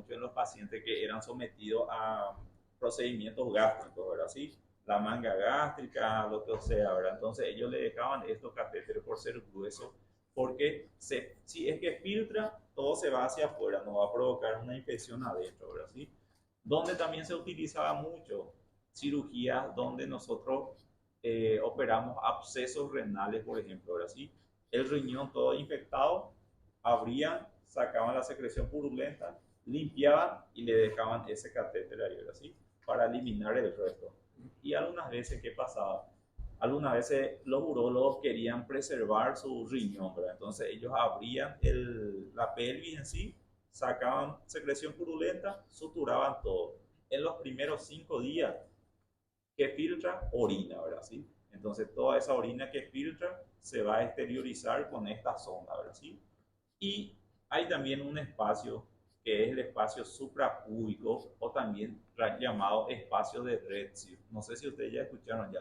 en los pacientes que eran sometidos a procedimientos gástricos, ¿verdad? ¿Sí? La manga gástrica, lo que sea, ¿verdad? Entonces ellos le dejaban estos catéteres por ser gruesos, porque si es que filtra, todo se va hacia afuera, no va a provocar una infección adentro, ¿verdad? ¿Sí? Donde también se utilizaba mucho cirugías donde nosotros operamos abscesos renales, por ejemplo, ¿verdad? ¿Sí? El riñón todo infectado, abrían, sacaban la secreción purulenta, limpiaban y le dejaban ese catéter ahí, ¿verdad? ¿Sí? Para eliminar el resto. Y algunas veces, ¿qué pasaba? Algunas veces los urólogos querían preservar su riñón, ¿verdad? Entonces ellos abrían la pelvis en sí, sacaban secreción purulenta, suturaban todo. En los primeros 5 días, que filtra? Orina, ¿verdad? ¿Sí? Entonces toda esa orina que filtra se va a exteriorizar con esta sonda, ¿verdad? ¿Sí? Y hay también un espacio que es el espacio suprapúbico o también llamado espacio de Retzio. No sé si ustedes ya escucharon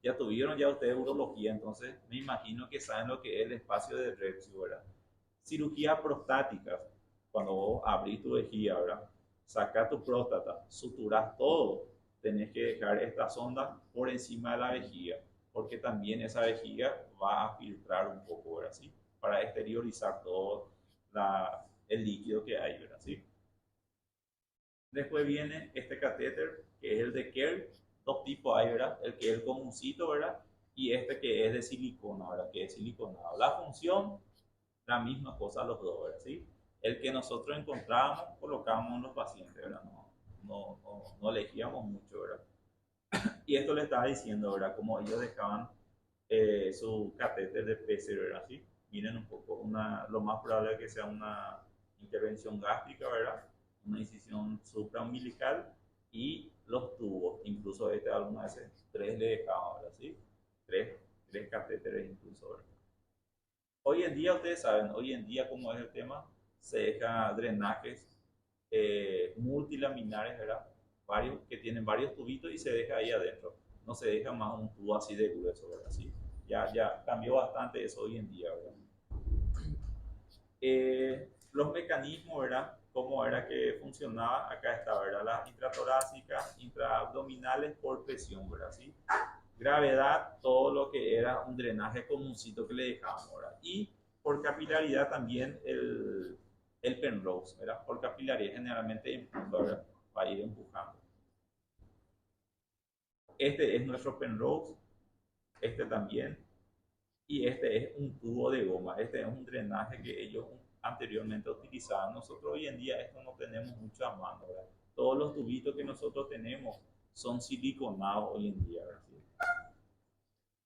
ya tuvieron ya ustedes urología, entonces me imagino que saben lo que es el espacio de Retzio, ¿verdad? Cirugía prostática, cuando vos abrís tu vejiga, ¿verdad? Sacás tu próstata, suturás todo, tenés que dejar esta sonda por encima de la vejiga, porque también esa vejiga va a filtrar un poco, ¿verdad? ¿Sí? Para exteriorizar todo el líquido que hay, ¿verdad? ¿Sí? Después viene este catéter, que es el de Kerr. Dos tipos hay, ¿verdad? El que es el comuncito, ¿verdad? Y este que es de silicona, ¿verdad? Que es siliconado. La función, la misma cosa los dos, ¿verdad? ¿Sí? El que nosotros encontrábamos, colocábamos en los pacientes, ¿verdad? No elegíamos mucho, ¿verdad? Y esto le estaba diciendo, ¿verdad? Como ellos dejaban su catéter de PC, ¿verdad? ¿Sí? Miren un poco, lo más probable es que sea una intervención gástrica, ¿verdad? Una incisión supraumbilical y los tubos, incluso algunas veces 3 le dejaban, ¿verdad? ¿Sí? Tres catéteres incluso, ¿verdad? Hoy en día, ustedes saben, hoy en día como es el tema, se deja drenajes multilaminares, ¿verdad? Varios, que tienen varios tubitos y se deja ahí adentro. No se deja más un tubo así de grueso, ¿verdad? ¿Sí? Ya cambió bastante eso hoy en día, ¿verdad? Los mecanismos, ¿verdad? Cómo era que funcionaba, acá está, ¿verdad? Las intratorácicas, intraabdominales por presión, ¿verdad? ¿Sí? Gravedad, todo lo que era un drenaje comuncito que le dejábamos, ¿verdad? Y por capilaridad también el Penrose, ¿verdad? Por capilaridad generalmente empuja, ¿verdad? Va a ir empujando. Este es nuestro Penrose, este también, y este es un tubo de goma, este es un drenaje que ellos anteriormente utilizaban. Nosotros hoy en día esto no tenemos mucho a mano, ¿verdad? Todos los tubitos que nosotros tenemos son siliconados hoy en día, ¿verdad? ¿Sí?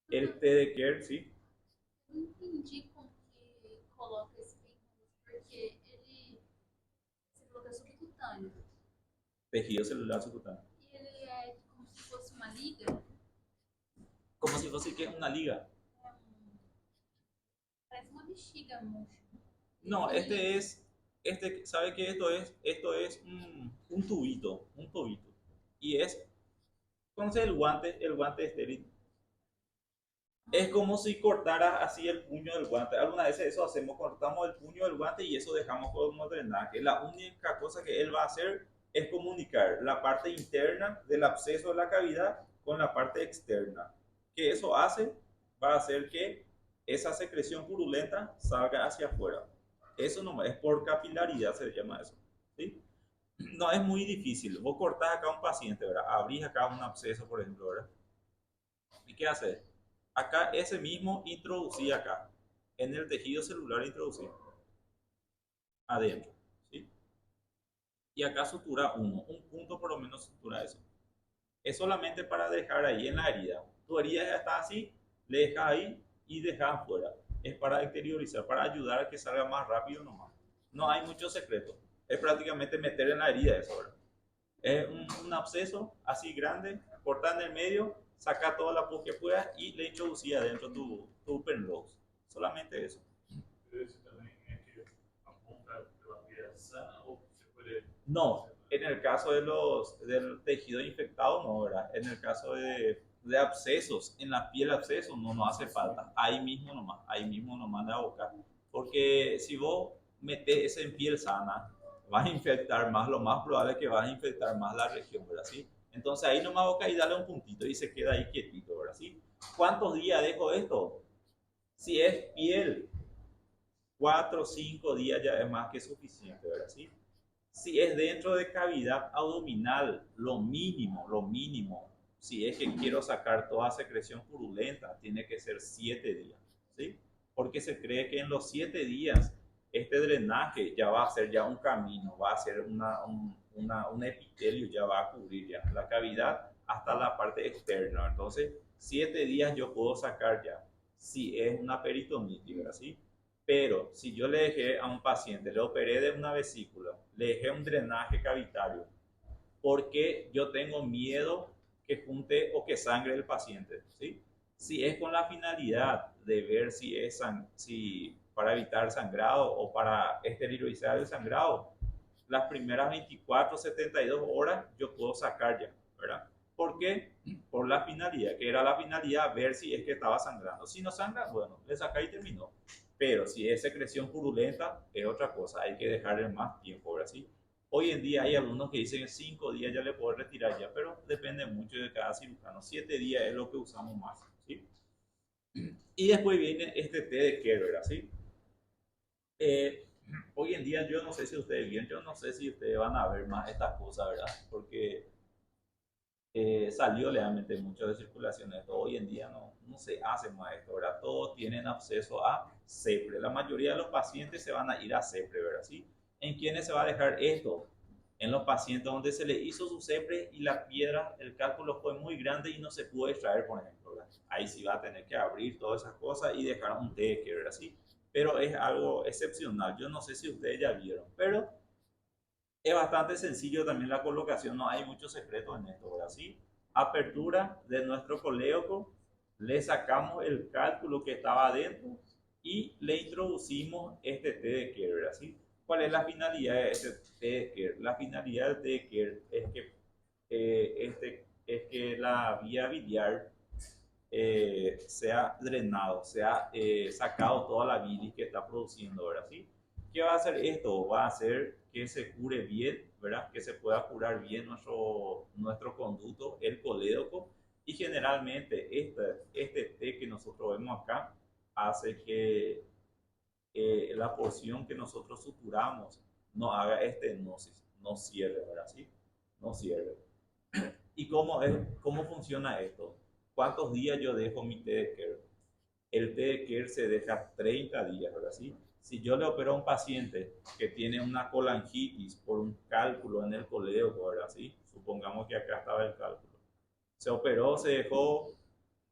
El T de Kerr, ¿sí? Não entendi como que coloca esse Penrose, porque ele, você falou que é subcutâneo. Tejido celular subcutáneo. E ele é como se fosse uma liga. Como si fuese que es una liga. Parece uma bexiga murcha. No, ¿sabe qué esto es? Esto es un tubito, un tubito. Y entonces el guante estéril. Es como si cortaras así el puño del guante. Algunas veces eso hacemos, cortamos el puño del guante y eso dejamos como drenaje. La única cosa que él va a hacer es comunicar la parte interna del absceso de la cavidad con la parte externa. Que eso va a hacer que esa secreción purulenta salga hacia afuera. Eso no es por capilaridad, se llama eso. ¿Sí? No es muy difícil. Vos cortás acá a un paciente, ¿verdad? Abrís acá un absceso, por ejemplo, ¿verdad? ¿Y qué haces? Acá ese mismo introducí acá, en el tejido celular introducí, adentro, ¿sí? Y acá sutura un punto por lo menos sutura eso. Es solamente para dejar ahí en la herida. Tu herida ya está así, le dejas ahí y dejas afuera. Es para exteriorizar, para ayudar a que salga más rápido nomás. No hay mucho secreto. Es prácticamente meter en la herida eso, ¿verdad? Es un absceso así grande, cortar en el medio, saca toda la pus que pueda y le introducir adentro tu open rose. Solamente eso. Pero eso también es que apunta a la piedra sana o se puede. No, en el caso del tejido infectado, no, ¿verdad? En el caso de abscesos, en la piel abscesos, no hace falta. Ahí mismo nomás de abocar. Porque si vos metes eso en piel sana, vas a infectar más, lo más probable es que vas a infectar más la región, ¿verdad? ¿Sí? Entonces ahí nomás aboca y dale un puntito y se queda ahí quietito, ¿verdad? ¿Sí? ¿Cuántos días dejo esto? Si es piel, 4 o 5 días ya es más que suficiente, ¿verdad? ¿Sí? Si es dentro de cavidad abdominal, lo mínimo, si es que quiero sacar toda secreción purulenta, tiene que ser 7 días, ¿sí? Porque se cree que en los 7 días este drenaje ya va a ser ya un camino, va a ser un epitelio, ya va a cubrir ya la cavidad hasta la parte externa. Entonces, 7 días yo puedo sacar ya, si es una peritonitis, ¿verdad? ¿Sí? Pero si yo le dejé a un paciente, le operé de una vesícula, le dejé un drenaje cavitario, porque yo tengo miedo que junte o que sangre el paciente, ¿sí? Si es con la finalidad de ver si para evitar sangrado o para esterilizar el sangrado, las primeras 24, 72 horas yo puedo sacar ya, ¿verdad? ¿Por qué? Por la finalidad, que era la finalidad ver si es que estaba sangrando. Si no sangra, bueno, le saca y terminó. Pero si es secreción purulenta, es otra cosa, hay que dejarle más tiempo, ¿verdad? ¿Sí? Hoy en día hay algunos que dicen 5 días ya le puedo retirar ya, pero depende mucho de cada cirujano. 7 días es lo que usamos más, ¿sí? Y después viene este té de Kerr, ¿verdad? ¿Sí? Hoy en día yo no sé si ustedes bien, yo no sé si ustedes van a ver más estas cosas, ¿verdad? Porque salió realmente mucho de circulación esto. Hoy en día no se hace más esto, ¿verdad? Todos tienen acceso a CEPRE. La mayoría de los pacientes se van a ir a CEPRE, ¿verdad? ¿Sí? ¿En quiénes se va a dejar esto? En los pacientes donde se le hizo su CEPRE y la piedra, el cálculo fue muy grande y no se pudo extraer, por ejemplo, ¿verdad? Ahí sí va a tener que abrir todas esas cosas y dejar un TEC, ¿verdad? ¿Sí? Pero es algo excepcional. Yo no sé si ustedes ya vieron, pero es bastante sencillo también la colocación, no hay mucho secreto en esto, ¿verdad? ¿Sí? Apertura de nuestro coléoco, le sacamos el cálculo que estaba adentro y le introducimos este té de Kerr, ¿verdad? ¿Sí? ¿Cuál es la finalidad de este té de Kerr? La finalidad del té de Kerr es que la vía biliar sea drenado, sea sacado toda la bilis que está produciendo, ¿verdad? ¿Sí? ¿Qué va a hacer esto? Va a hacer que se cure bien, ¿verdad? Que se pueda curar bien nuestro conducto, el colédoco, y generalmente este té que nosotros vemos acá hace que la porción que nosotros suturamos no haga estenosis, no cierre, ¿verdad? ¿Sí? No cierre. ¿Y cómo funciona esto? ¿Cuántos días yo dejo mi té de Kerr? El té de Kerr se deja 30 días, ¿verdad? ¿Sí? Si yo le opero a un paciente que tiene una colangitis por un cálculo en el colédoco, ¿verdad? ¿Sí? Supongamos que acá estaba el cálculo. Se operó, se dejó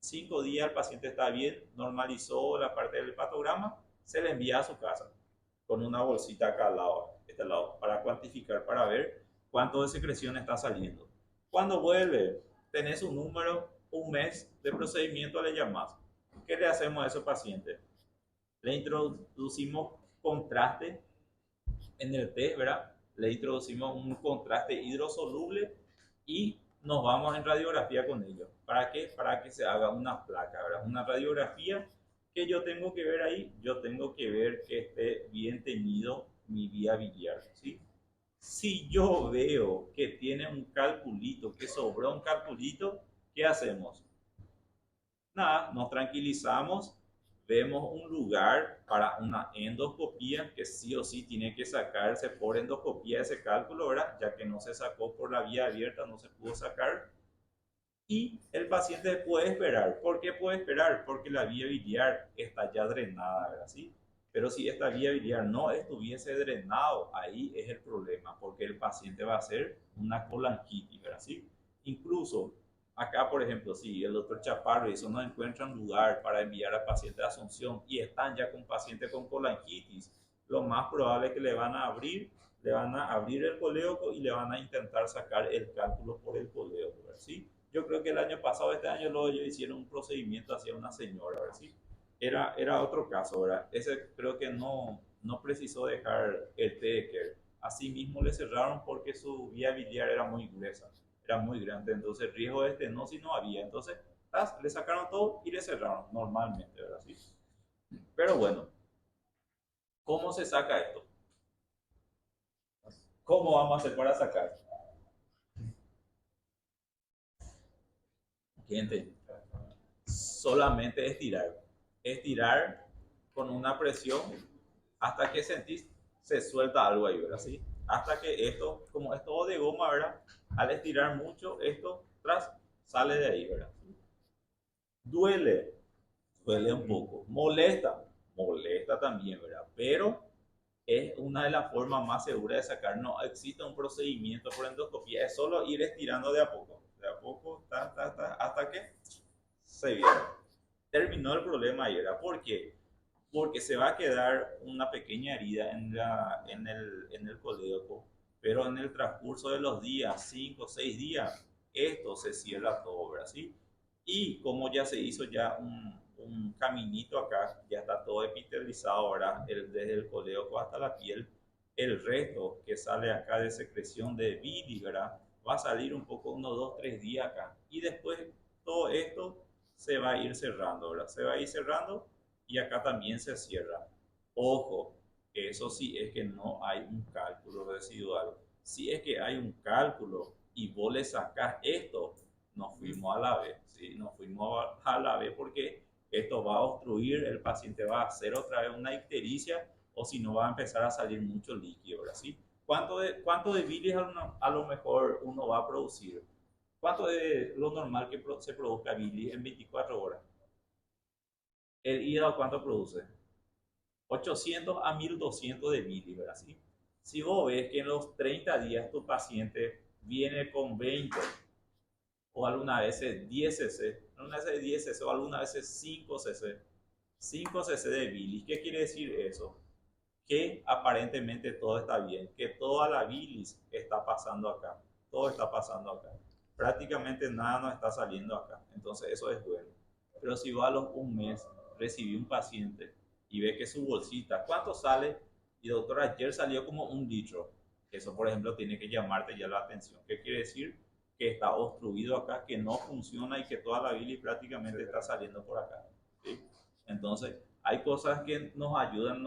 5 días, el paciente está bien, normalizó la parte del hepatograma, se le envía a su casa con una bolsita acá al lado, este lado, para cuantificar, para ver cuánto de secreción está saliendo. Cuando vuelve, tenés un número, un mes de procedimiento, le llamás. ¿Qué le hacemos a ese paciente? Le introducimos contraste en el té, ¿verdad? Le introducimos un contraste hidrosoluble y nos vamos en radiografía con ello. ¿Para qué? Para que se haga una placa, ¿verdad? Una radiografía que yo tengo que ver ahí, yo tengo que ver que esté bien teñido mi vía biliar, ¿sí? Si yo veo que tiene un calculito, que sobró un calculito, ¿qué hacemos? Nada, nos tranquilizamos, vemos un lugar para una endoscopía que sí o sí tiene que sacarse por endoscopía ese cálculo, ¿verdad? Ya que no se sacó por la vía abierta, no se pudo sacar. Y el paciente puede esperar. ¿Por qué puede esperar? Porque la vía biliar está ya drenada, ¿verdad? ¿Sí? Pero si esta vía biliar no estuviese drenado, ahí es el problema, porque el paciente va a hacer una colangitis, ¿verdad? ¿Sí? Incluso acá, por ejemplo, si el doctor Chaparro y eso no encuentran lugar para enviar al paciente a Asunción y están ya con paciente con colangitis, lo más probable es que le van a abrir le van a abrir el colédoco y le van a intentar sacar el cálculo por el colédoco, ¿verdad? ¿Sí? Yo creo que el año pasado, este año, luego ellos hicieron un procedimiento hacia una señora, ¿verdad? ¿Sí? Era otro caso, ¿verdad? Ese creo que no precisó dejar el T-Care. Asimismo le cerraron porque su vía biliar era muy gruesa, era muy grande, entonces riesgo de estenosis no había. Entonces le sacaron todo y le cerraron normalmente, ¿verdad? ¿Sí? Pero bueno, ¿cómo se saca esto? ¿Cómo vamos a hacer para sacar? Gente, solamente estirar. Estirar con una presión hasta que sentís se suelta algo ahí, ¿verdad? ¿Sí? Hasta que esto, como es todo de goma, ¿verdad? Al estirar mucho, esto tras sale de ahí, ¿verdad? Duele, duele un poco. Molesta, molesta también, ¿verdad? Pero es una de las formas más seguras de sacar. No existe un procedimiento por endoscopía, es solo ir estirando de a poco, hasta que se viene. Terminó el problema ahí, ¿verdad? ¿Por qué? Porque se va a quedar una pequeña herida en el colédoco, pero en el transcurso de los días, 5 o 6 días, esto se cierra todo, ¿verdad? ¿Sí? Y como ya se hizo ya un caminito acá, ya está todo epitelizado ahora, desde el colédoco hasta la piel, el resto que sale acá de secreción de bilis, ¿verdad? Va a salir un poco, unos 2 3 días acá. Y después todo esto se va a ir cerrando, ¿verdad? Se va a ir cerrando y acá también se cierra. Ojo, eso sí es que no hay un cálculo residual. Si es que hay un cálculo y vos le sacás esto, nos fuimos a la B, ¿sí? Nos fuimos a la B porque esto va a obstruir, el paciente va a hacer otra vez una ictericia o si no va a empezar a salir mucho líquido, ¿verdad? ¿Sí? Cuánto de bilis a lo mejor uno va a producir? ¿Cuánto de lo normal que se produzca bilis en 24 horas? ¿El hígado cuánto produce? 800 a 1200 de bilis, ¿verdad? ¿Sí? Si vos ves que en los 30 días tu paciente viene con 20 o algunas veces 10 cc, algunas veces 10 cc o algunas veces 5 cc, 5 cc de bilis, ¿qué quiere decir eso? Que aparentemente todo está bien, que toda la bilis está pasando acá, todo está pasando acá. Prácticamente nada nos está saliendo acá, entonces eso es bueno. Pero si va a los un mes, recibí un paciente y ve que su bolsita, ¿cuánto sale? Y doctora, ayer salió como 1 litro. Eso, por ejemplo, tiene que llamarte ya la atención. ¿Qué quiere decir? Que está obstruido acá, que no funciona y que toda la bilis prácticamente está saliendo por acá. ¿Sí? Entonces, hay cosas que nos ayudan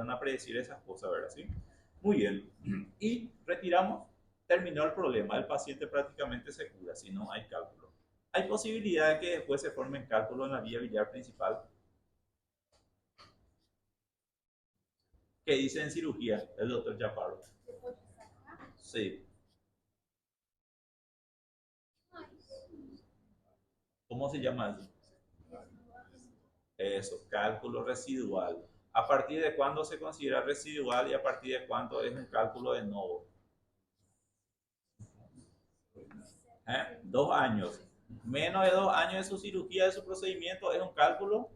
a predecir esas cosas, ¿verdad? ¿Sí? Muy bien. Y retiramos, terminó el problema, el paciente prácticamente se cura, si no hay cálculo. Hay posibilidad de que después se formen cálculos en la vía biliar principal. ¿Qué dice en cirugía el doctor Chaparro? Sí. ¿Cómo se llama eso? Eso, cálculo residual. ¿A partir de cuándo se considera residual y a partir de cuánto es un cálculo de nuevo? 2 años. Menos de 2 años de su cirugía, de su procedimiento, es un cálculo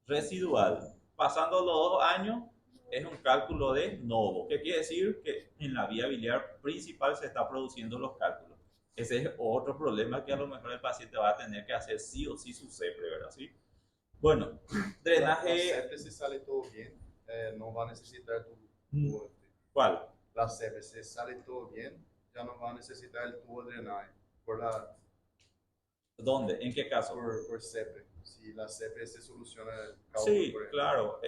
residual. Pasando los 2 años, es un cálculo de novo. ¿Qué quiere decir? Que en la vía biliar principal se está produciendo los cálculos. Ese es otro problema que a lo mejor el paciente va a tener que hacer sí o sí su CEPRE, ¿verdad? ¿Sí? Bueno, drenaje. La CEPRE, si sale todo bien, no va a necesitar ¿Cuál? La CEPRE, si sale todo bien, ya no va a necesitar el tubo de drenaje. ¿Dónde? ¿En qué caso? Por CEPRE. Si la CEPRE se soluciona el cálculo, sí, claro.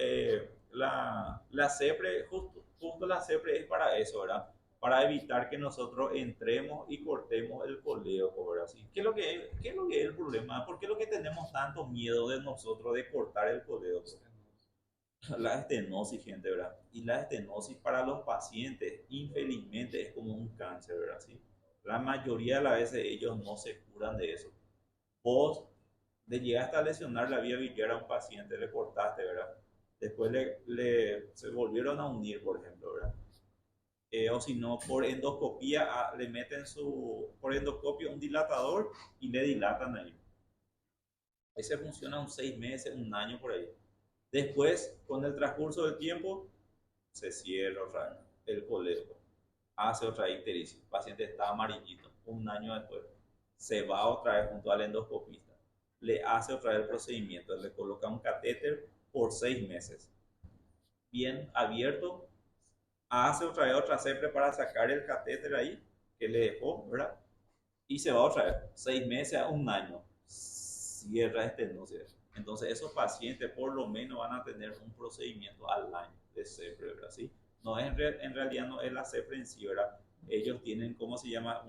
La CEPRE, justo la CEPRE es para eso, ¿verdad? Para evitar que nosotros entremos y cortemos el colédoco, ¿verdad? ¿Sí? ¿Qué es lo que es el problema? ¿Por qué es lo que tenemos tanto miedo de nosotros de cortar el colédoco? La estenosis, gente, ¿verdad? Y la estenosis para los pacientes, infelizmente, es como un cáncer, ¿verdad? ¿Sí? La mayoría de las veces ellos no se curan de eso. Vos le llegaste a lesionar la vía biliar a un paciente, le cortaste, ¿verdad? Después se volvieron a unir, por ejemplo, ¿verdad? O si no, por endoscopía, le meten por endoscopio un dilatador y le dilatan ahí. Ese funciona 6 meses, 1 año por ahí. Después, con el transcurso del tiempo, se cierra el colédoco. hace otra ictericia. El paciente está amarillito. Un año después, se va otra vez junto al endoscopista. Le hace otra vez el procedimiento. Le coloca un catéter por 6 meses. Bien abierto. Hace otra vez otra CEPRE para sacar el catéter ahí que le dejó, ¿verdad? Y se va otra vez. 6 meses a un año. Cierra estenosis. Entonces, esos pacientes por lo menos van a tener un procedimiento al año de CEPRE, ¿verdad? ¿Sí? No es, en realidad no es la CEPRE en sí, ¿verdad? Ellos tienen, ¿cómo se llama?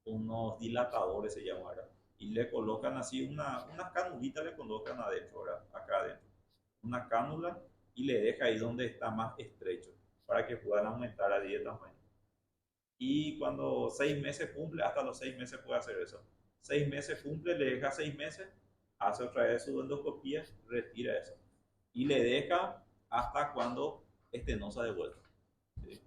Unos dilatadores, se llama, ¿verdad? Y le colocan así una canulita, le colocan adentro, ¿verdad? Acá adentro. Una cánula y le deja ahí donde está más estrecho para que puedan aumentar a 10 tamaños. Y cuando 6 meses cumple, hasta los 6 meses puede hacer eso. 6 meses cumple, le deja 6 meses, hace otra vez su endoscopía, retira eso. Y le deja hasta cuando estenosa de vuelta. ¿Sí?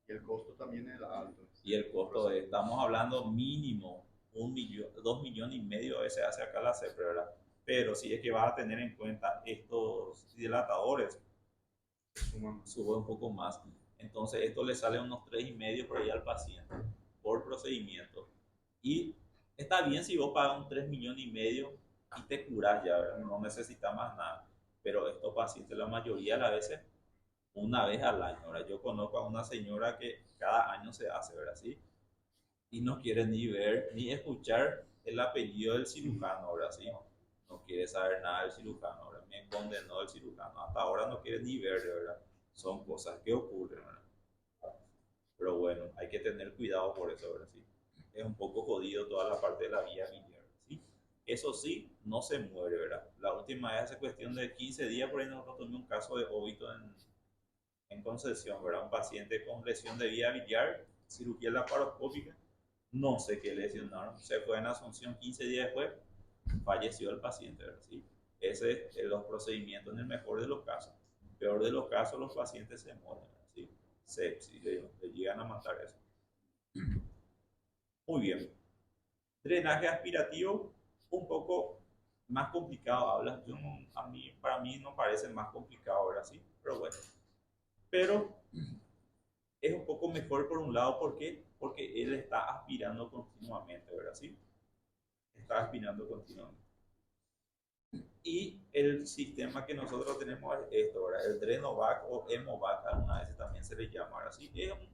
Y el costo también es alto. Y el costo, estamos hablando mínimo 1 millón, 2,5 millones a veces hace acá la CEPRE, ¿verdad? Pero si es que vas a tener en cuenta estos dilatadores, sube un poco más. Entonces esto le sale unos 3,5 por ahí al paciente por procedimiento. Y está bien si vos pagas un 3,5 millones y te curas ya, ¿verdad? No necesitas más nada. Pero estos pacientes la mayoría de las veces una vez al año, ¿verdad? Yo conozco a una señora que cada año se hace, ¿verdad? ¿Sí? Y no quiere ni ver ni escuchar el apellido del cirujano, ¿verdad? ¿Sí? No quiere saber nada del cirujano, ¿verdad? Me condenó el cirujano. Hasta ahora no quiere ni ver, ¿verdad? Son cosas que ocurren, ¿verdad? Pero bueno, hay que tener cuidado por eso, ¿verdad? ¿Sí? Es un poco jodido toda la parte de la vía biliar, ¿sí? Eso sí, no se muere, ¿verdad? La última vez hace cuestión de 15 días, por ahí nosotros tuvimos un caso de óbito en Concepción, ¿verdad? Un paciente con lesión de vía biliar, cirugía laparoscópica, no sé qué lesionaron, se fue en Asunción 15 días después, falleció el paciente, ¿verdad? ¿Sí? Ese es los procedimientos en el mejor de los casos. Peor de los casos, los pacientes se mueren, ¿verdad? ¿Sí? Sepsis, le llegan a matar eso. Muy bien. Drenaje aspirativo, un poco más complicado, hablas. Para mí no parece más complicado, ahora sí, pero bueno. Pero es un poco mejor por un lado, ¿por qué? Porque él está aspirando continuamente, ¿verdad? ¿Sí? Está aspirando continuamente. Y el sistema que nosotros tenemos es esto, ¿verdad? El Drenovac o Hemovac, algunas veces también se le llama, ¿verdad? ¿Sí? Es un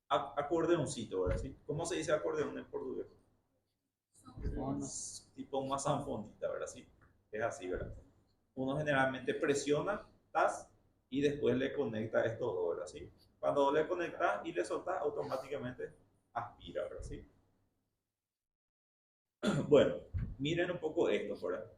acordeoncito, ¿verdad? ¿Sí? ¿Cómo se dice acordeón en portugués? Tipo una sanfonita, ¿verdad? ¿Sí? Es así, ¿verdad? Uno generalmente presiona, tas, y después le conecta estos dos, ¿verdad? ¿Sí? Cuando le conectas y le soltas, automáticamente aspira, ¿verdad? ¿Sí? Bueno, miren un poco esto, ¿verdad?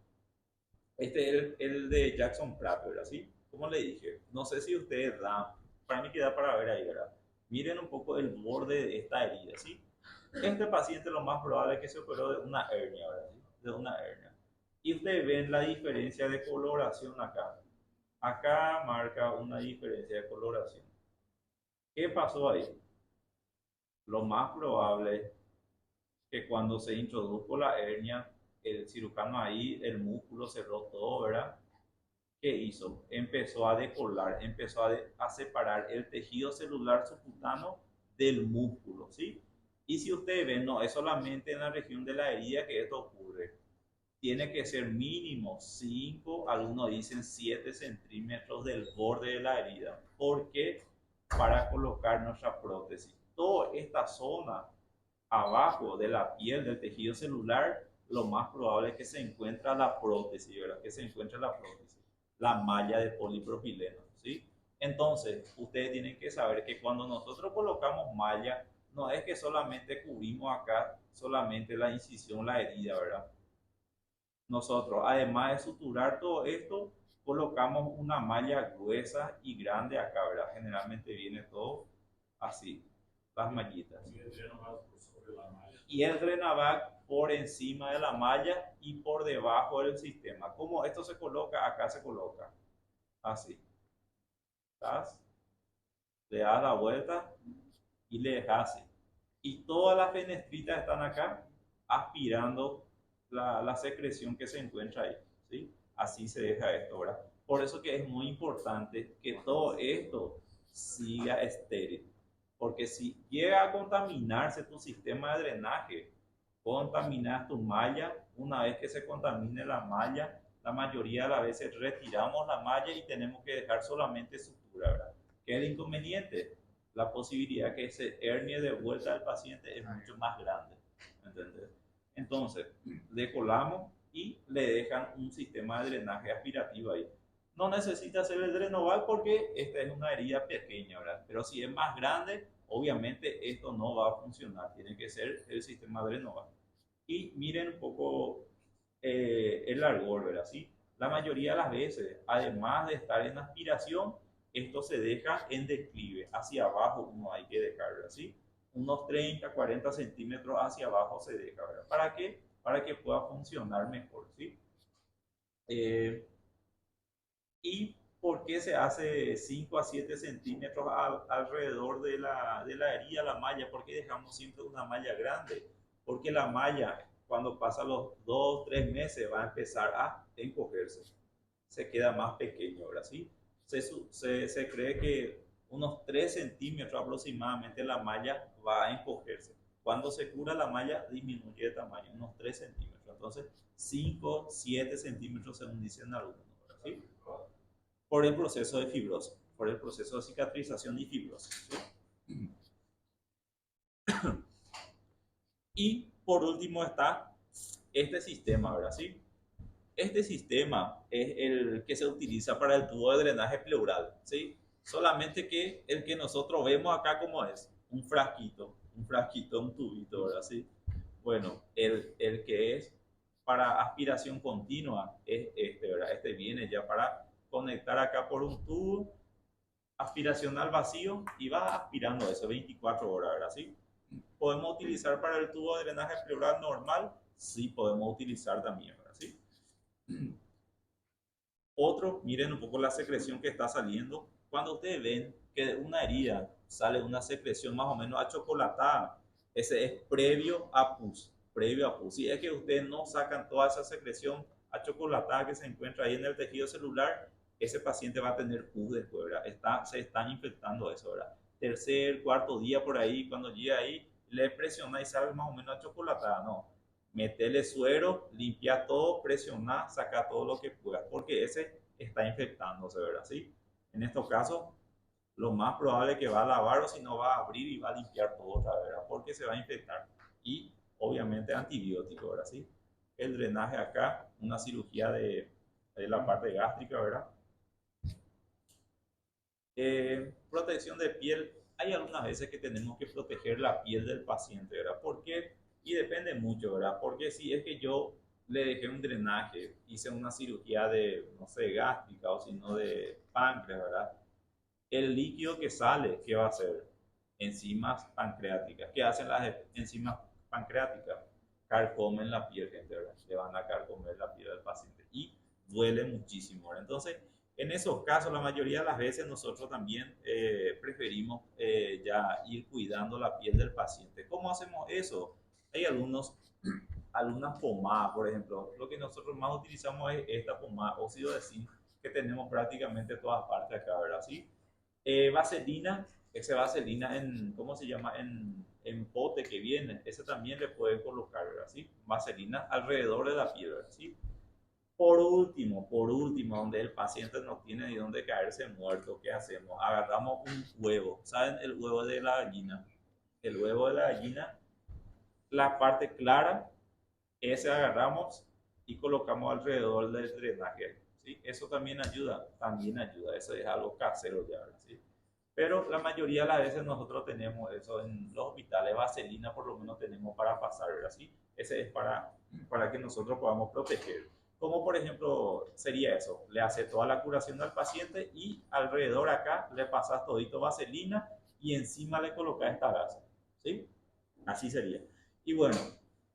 Este es el de Jackson Pratt, ¿verdad? ¿Sí? Como le dije, no sé si ustedes dan, para mí queda para ver ahí, ¿verdad? Miren un poco el borde de esta herida, ¿sí? Este paciente lo más probable es que se operó de una hernia, ¿verdad? ¿Sí? De una hernia. Y ustedes ven la diferencia de coloración acá. Acá marca una diferencia de coloración. ¿Qué pasó ahí? Lo más probable es que cuando se introdujo la hernia, el cirujano ahí, el músculo cerró todo, ¿verdad? ¿Qué hizo? Empezó a decolar, empezó a separar el tejido celular subcutáneo del músculo, ¿sí? Y si ustedes ven, no es solamente en la región de la herida que esto ocurre. Tiene que ser mínimo 5, algunos dicen 7 centímetros del borde de la herida. ¿Por qué? Para colocar nuestra prótesis. Toda esta zona abajo de la piel, del tejido celular, lo más probable es que se encuentre la prótesis, ¿verdad? Que se encuentre la prótesis, la malla de polipropileno, ¿sí? Entonces, ustedes tienen que saber que cuando nosotros colocamos malla, no es que solamente cubrimos acá, solamente la incisión, la herida, ¿verdad? Nosotros, además de suturar todo esto, colocamos una malla gruesa y grande acá, ¿verdad? Generalmente viene todo así, las mallitas. Y el Drenavac por encima de la malla y por debajo del sistema. ¿Cómo esto se coloca? Acá se coloca así. ¿Estás? Le das la vuelta y le dejas así. Y todas las fenestritas están acá aspirando la secreción que se encuentra ahí, ¿sí? Así se deja esto, ¿verdad? Por eso que es muy importante que todo esto siga estéril. Porque si llega a contaminarse tu sistema de drenaje, contaminas tu malla, una vez que se contamine la malla, la mayoría de las veces retiramos la malla y tenemos que dejar solamente sutura, ¿verdad? ¿Qué es el inconveniente? La posibilidad que se hernie de vuelta al paciente es mucho más grande, ¿entendés? Entonces, le colamos y le dejan un sistema de drenaje aspirativo ahí. No necesita hacer el drenoval porque esta es una herida pequeña, ¿verdad? Pero si es más grande, obviamente esto no va a funcionar. Tiene que ser el sistema drenoval. Y miren un poco el largor, ¿verdad? ¿Sí? La mayoría de las veces, además de estar en aspiración, esto se deja en declive. Hacia abajo uno hay que dejarlo, ¿sí? Unos 30, 40 centímetros hacia abajo se deja, ¿verdad? ¿Para qué? Para que pueda funcionar mejor, ¿sí? ¿Y por qué se hace 5 a 7 centímetros alrededor de la herida, la malla? ¿Por qué dejamos siempre una malla grande? Porque la malla, cuando pasa los 2, 3 meses, va a empezar a encogerse. Se queda más pequeño, ahora sí. Se cree que unos 3 centímetros aproximadamente la malla va a encogerse. Cuando se cura la malla, disminuye de tamaño, unos 3 centímetros. Entonces, 5, 7 centímetros según dicen algunos, ¿sí? Por el proceso de fibrosis, por el proceso de cicatrización y fibrosis, ¿sí? Y por último está este sistema, ¿verdad? ¿Sí? Este sistema es el que se utiliza para el tubo de drenaje pleural, ¿sí? Solamente que el que nosotros vemos acá como es un frasquito, un tubito, ¿verdad? ¿Sí? Bueno, el que es para aspiración continua es este, ¿verdad? Este viene ya para conectar acá por un tubo, aspiración al vacío y va aspirando eso 24 horas, ¿verdad? ¿Sí? ¿Podemos utilizar para el tubo de drenaje pleural normal? Sí, podemos utilizar también, ¿verdad? ¿Sí? Otro, miren un poco la secreción que está saliendo. Cuando ustedes ven que de una herida sale una secreción más o menos achocolatada, ese es previo a pus, previo a pus. Si es que ustedes no sacan toda esa secreción achocolatada que se encuentra ahí en el tejido celular, ese paciente va a tener pus después, ¿verdad? Se están infectando eso, ¿verdad? Tercer, cuarto día por ahí, cuando llega ahí, le presiona y sale más o menos achocolatada, no, metele suero, limpia todo, presiona, saca todo lo que puedas, porque ese está infectándose, ¿verdad? ¿Sí? En estos casos, lo más probable es que va a lavar o si no va a abrir y va a limpiar todo otra vez, ¿verdad? Porque se va a infectar. Y obviamente antibiótico, ¿verdad? ¿Sí? El drenaje acá, una cirugía de la parte gástrica, ¿verdad? Protección de piel. Hay algunas veces que tenemos que proteger la piel del paciente, ¿verdad? ¿Por qué? Y depende mucho, ¿verdad? Porque si es que yo le dejé un drenaje, hice una cirugía de, no sé, gástrica o si no de páncreas, ¿verdad? El líquido que sale, ¿qué va a hacer? Enzimas pancreáticas. ¿Qué hacen las enzimas pancreáticas? Carcomen la piel, gente, ¿verdad? Le van a carcomer la piel del paciente y duele muchísimo, ¿verdad? Entonces, en esos casos, la mayoría de las veces nosotros también preferimos ya ir cuidando la piel del paciente. ¿Cómo hacemos eso? Hay algunas pomadas, por ejemplo. Lo que nosotros más utilizamos es esta pomada, óxido de zinc, que tenemos prácticamente todas partes acá, ¿verdad? ¿Sí? Vaselina, ese vaselina en, ¿cómo se llama? En pote que viene, ese también le pueden colocar, ¿verdad? ¿Sí? Vaselina alrededor de la piel, ¿verdad? ¿Sí? Por último, donde el paciente no tiene ni dónde caerse muerto, ¿qué hacemos? Agarramos un huevo, ¿saben? El huevo de la gallina. El huevo de la gallina, la parte clara, ese agarramos y colocamos alrededor del drenaje, ¿sí? Eso también ayuda, eso es algo casero ya, ¿sí? Pero la mayoría de las veces nosotros tenemos eso en los hospitales, vaselina por lo menos tenemos para pasar, ¿sí? Ese es para que nosotros podamos proteger. Como por ejemplo sería eso, le hace toda la curación al paciente y alrededor acá le pasas todito vaselina y encima le colocas esta gasa, ¿sí? Así sería. Y bueno,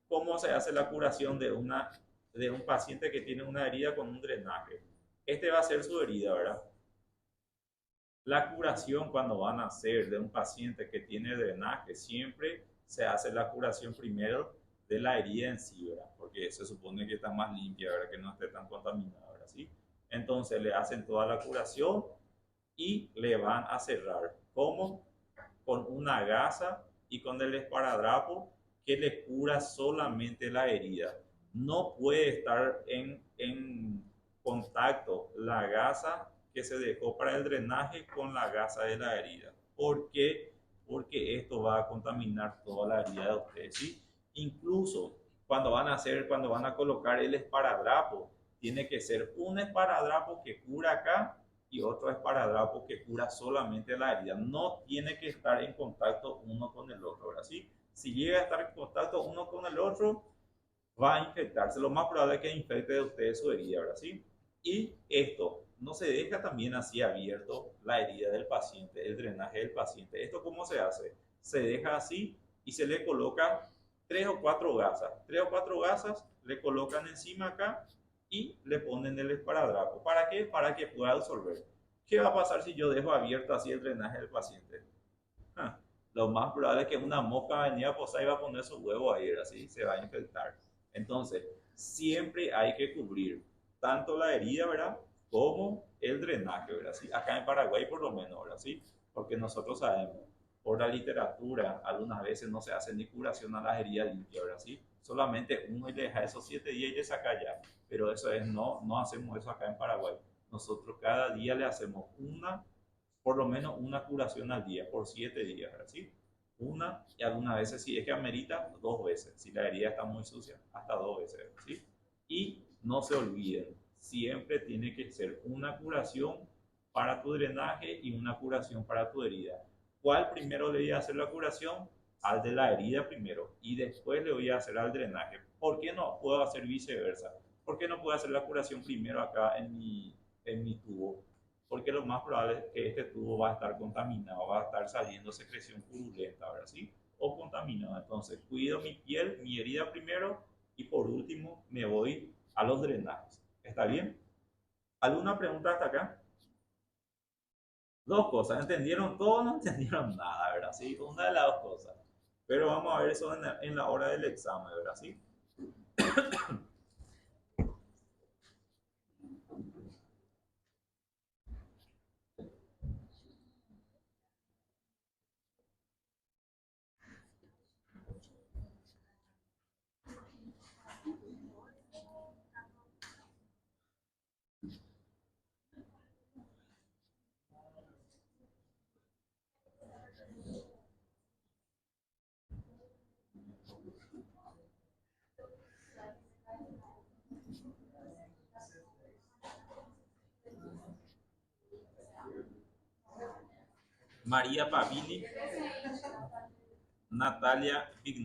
¿cómo se hace la curación de un paciente que tiene una herida con un drenaje? Este va a ser su herida, ¿verdad? La curación cuando van a hacer de un paciente que tiene drenaje, siempre se hace la curación primero de la herida en sí, ¿verdad? Porque se supone que está más limpia, ¿verdad? Que no esté tan contaminada, ¿verdad? ¿Sí? Entonces le hacen toda la curación y le van a cerrar. ¿Cómo? con una gasa y con el esparadrapo que le cura solamente la herida. No puede estar en contacto la gasa que se dejó para el drenaje con la gasa de la herida. ¿Por qué? Porque esto va a contaminar toda la herida de ustedes, ¿sí? Incluso cuando van a colocar el esparadrapo, tiene que ser un esparadrapo que cura acá y otro esparadrapo que cura solamente la herida. No tiene que estar en contacto uno con el otro, ¿verdad? ¿Sí? Si llega a estar en contacto uno con el otro, va a infectarse. Lo más probable es que infecte de ustedes su herida, ¿verdad? ¿Sí? Y esto, no se deja también así abierto la herida del paciente, el drenaje del paciente. ¿Esto cómo se hace? Se deja así y se le coloca 3 o 4 gasas. 3 o 4 gasas le colocan encima acá y le ponen el esparadrapo. ¿Para qué? Para que pueda absorber. ¿Qué va a pasar si yo dejo abierto así el drenaje del paciente? Ah, lo más probable es que una mosca venía a posar y va a poner su huevo ahí, así se va a infectar. Entonces, siempre hay que cubrir tanto la herida, ¿verdad? Como el drenaje, ¿verdad? ¿Sí? Acá en Paraguay por lo menos, ¿verdad? ¿Sí? Porque nosotros sabemos, por la literatura, algunas veces no se hace ni curación a las heridas limpias, ¿verdad? ¿Sí? Solamente uno y le deja esos 7 días y le saca ya. Pero eso es, no hacemos eso acá en Paraguay. Nosotros cada día le hacemos por lo menos una curación al día, por 7 días, ¿sí? Una y algunas veces, si es que amerita, 2 veces. Si la herida está muy sucia, hasta 2 veces, ¿sí? Y no se olviden, siempre tiene que ser una curación para tu drenaje y una curación para tu herida. ¿Cuál primero le voy a hacer la curación? Al de la herida primero y después le voy a hacer al drenaje. ¿Por qué no puedo hacer viceversa? ¿Por qué no puedo hacer la curación primero acá en mi tubo? Porque lo más probable es que este tubo va a estar contaminado, va a estar saliendo secreción purulenta, ¿verdad? ¿Sí? O contaminado. Entonces, cuido mi piel, mi herida primero y por último me voy a los drenajes. ¿Está bien? ¿Alguna pregunta hasta acá? Dos cosas, ¿entendieron todo? No entendieron nada, ¿verdad? Sí, una de las dos cosas. Pero vamos a ver eso en la hora del examen, ¿verdad? Sí. María Pavili, Natalia Vigna.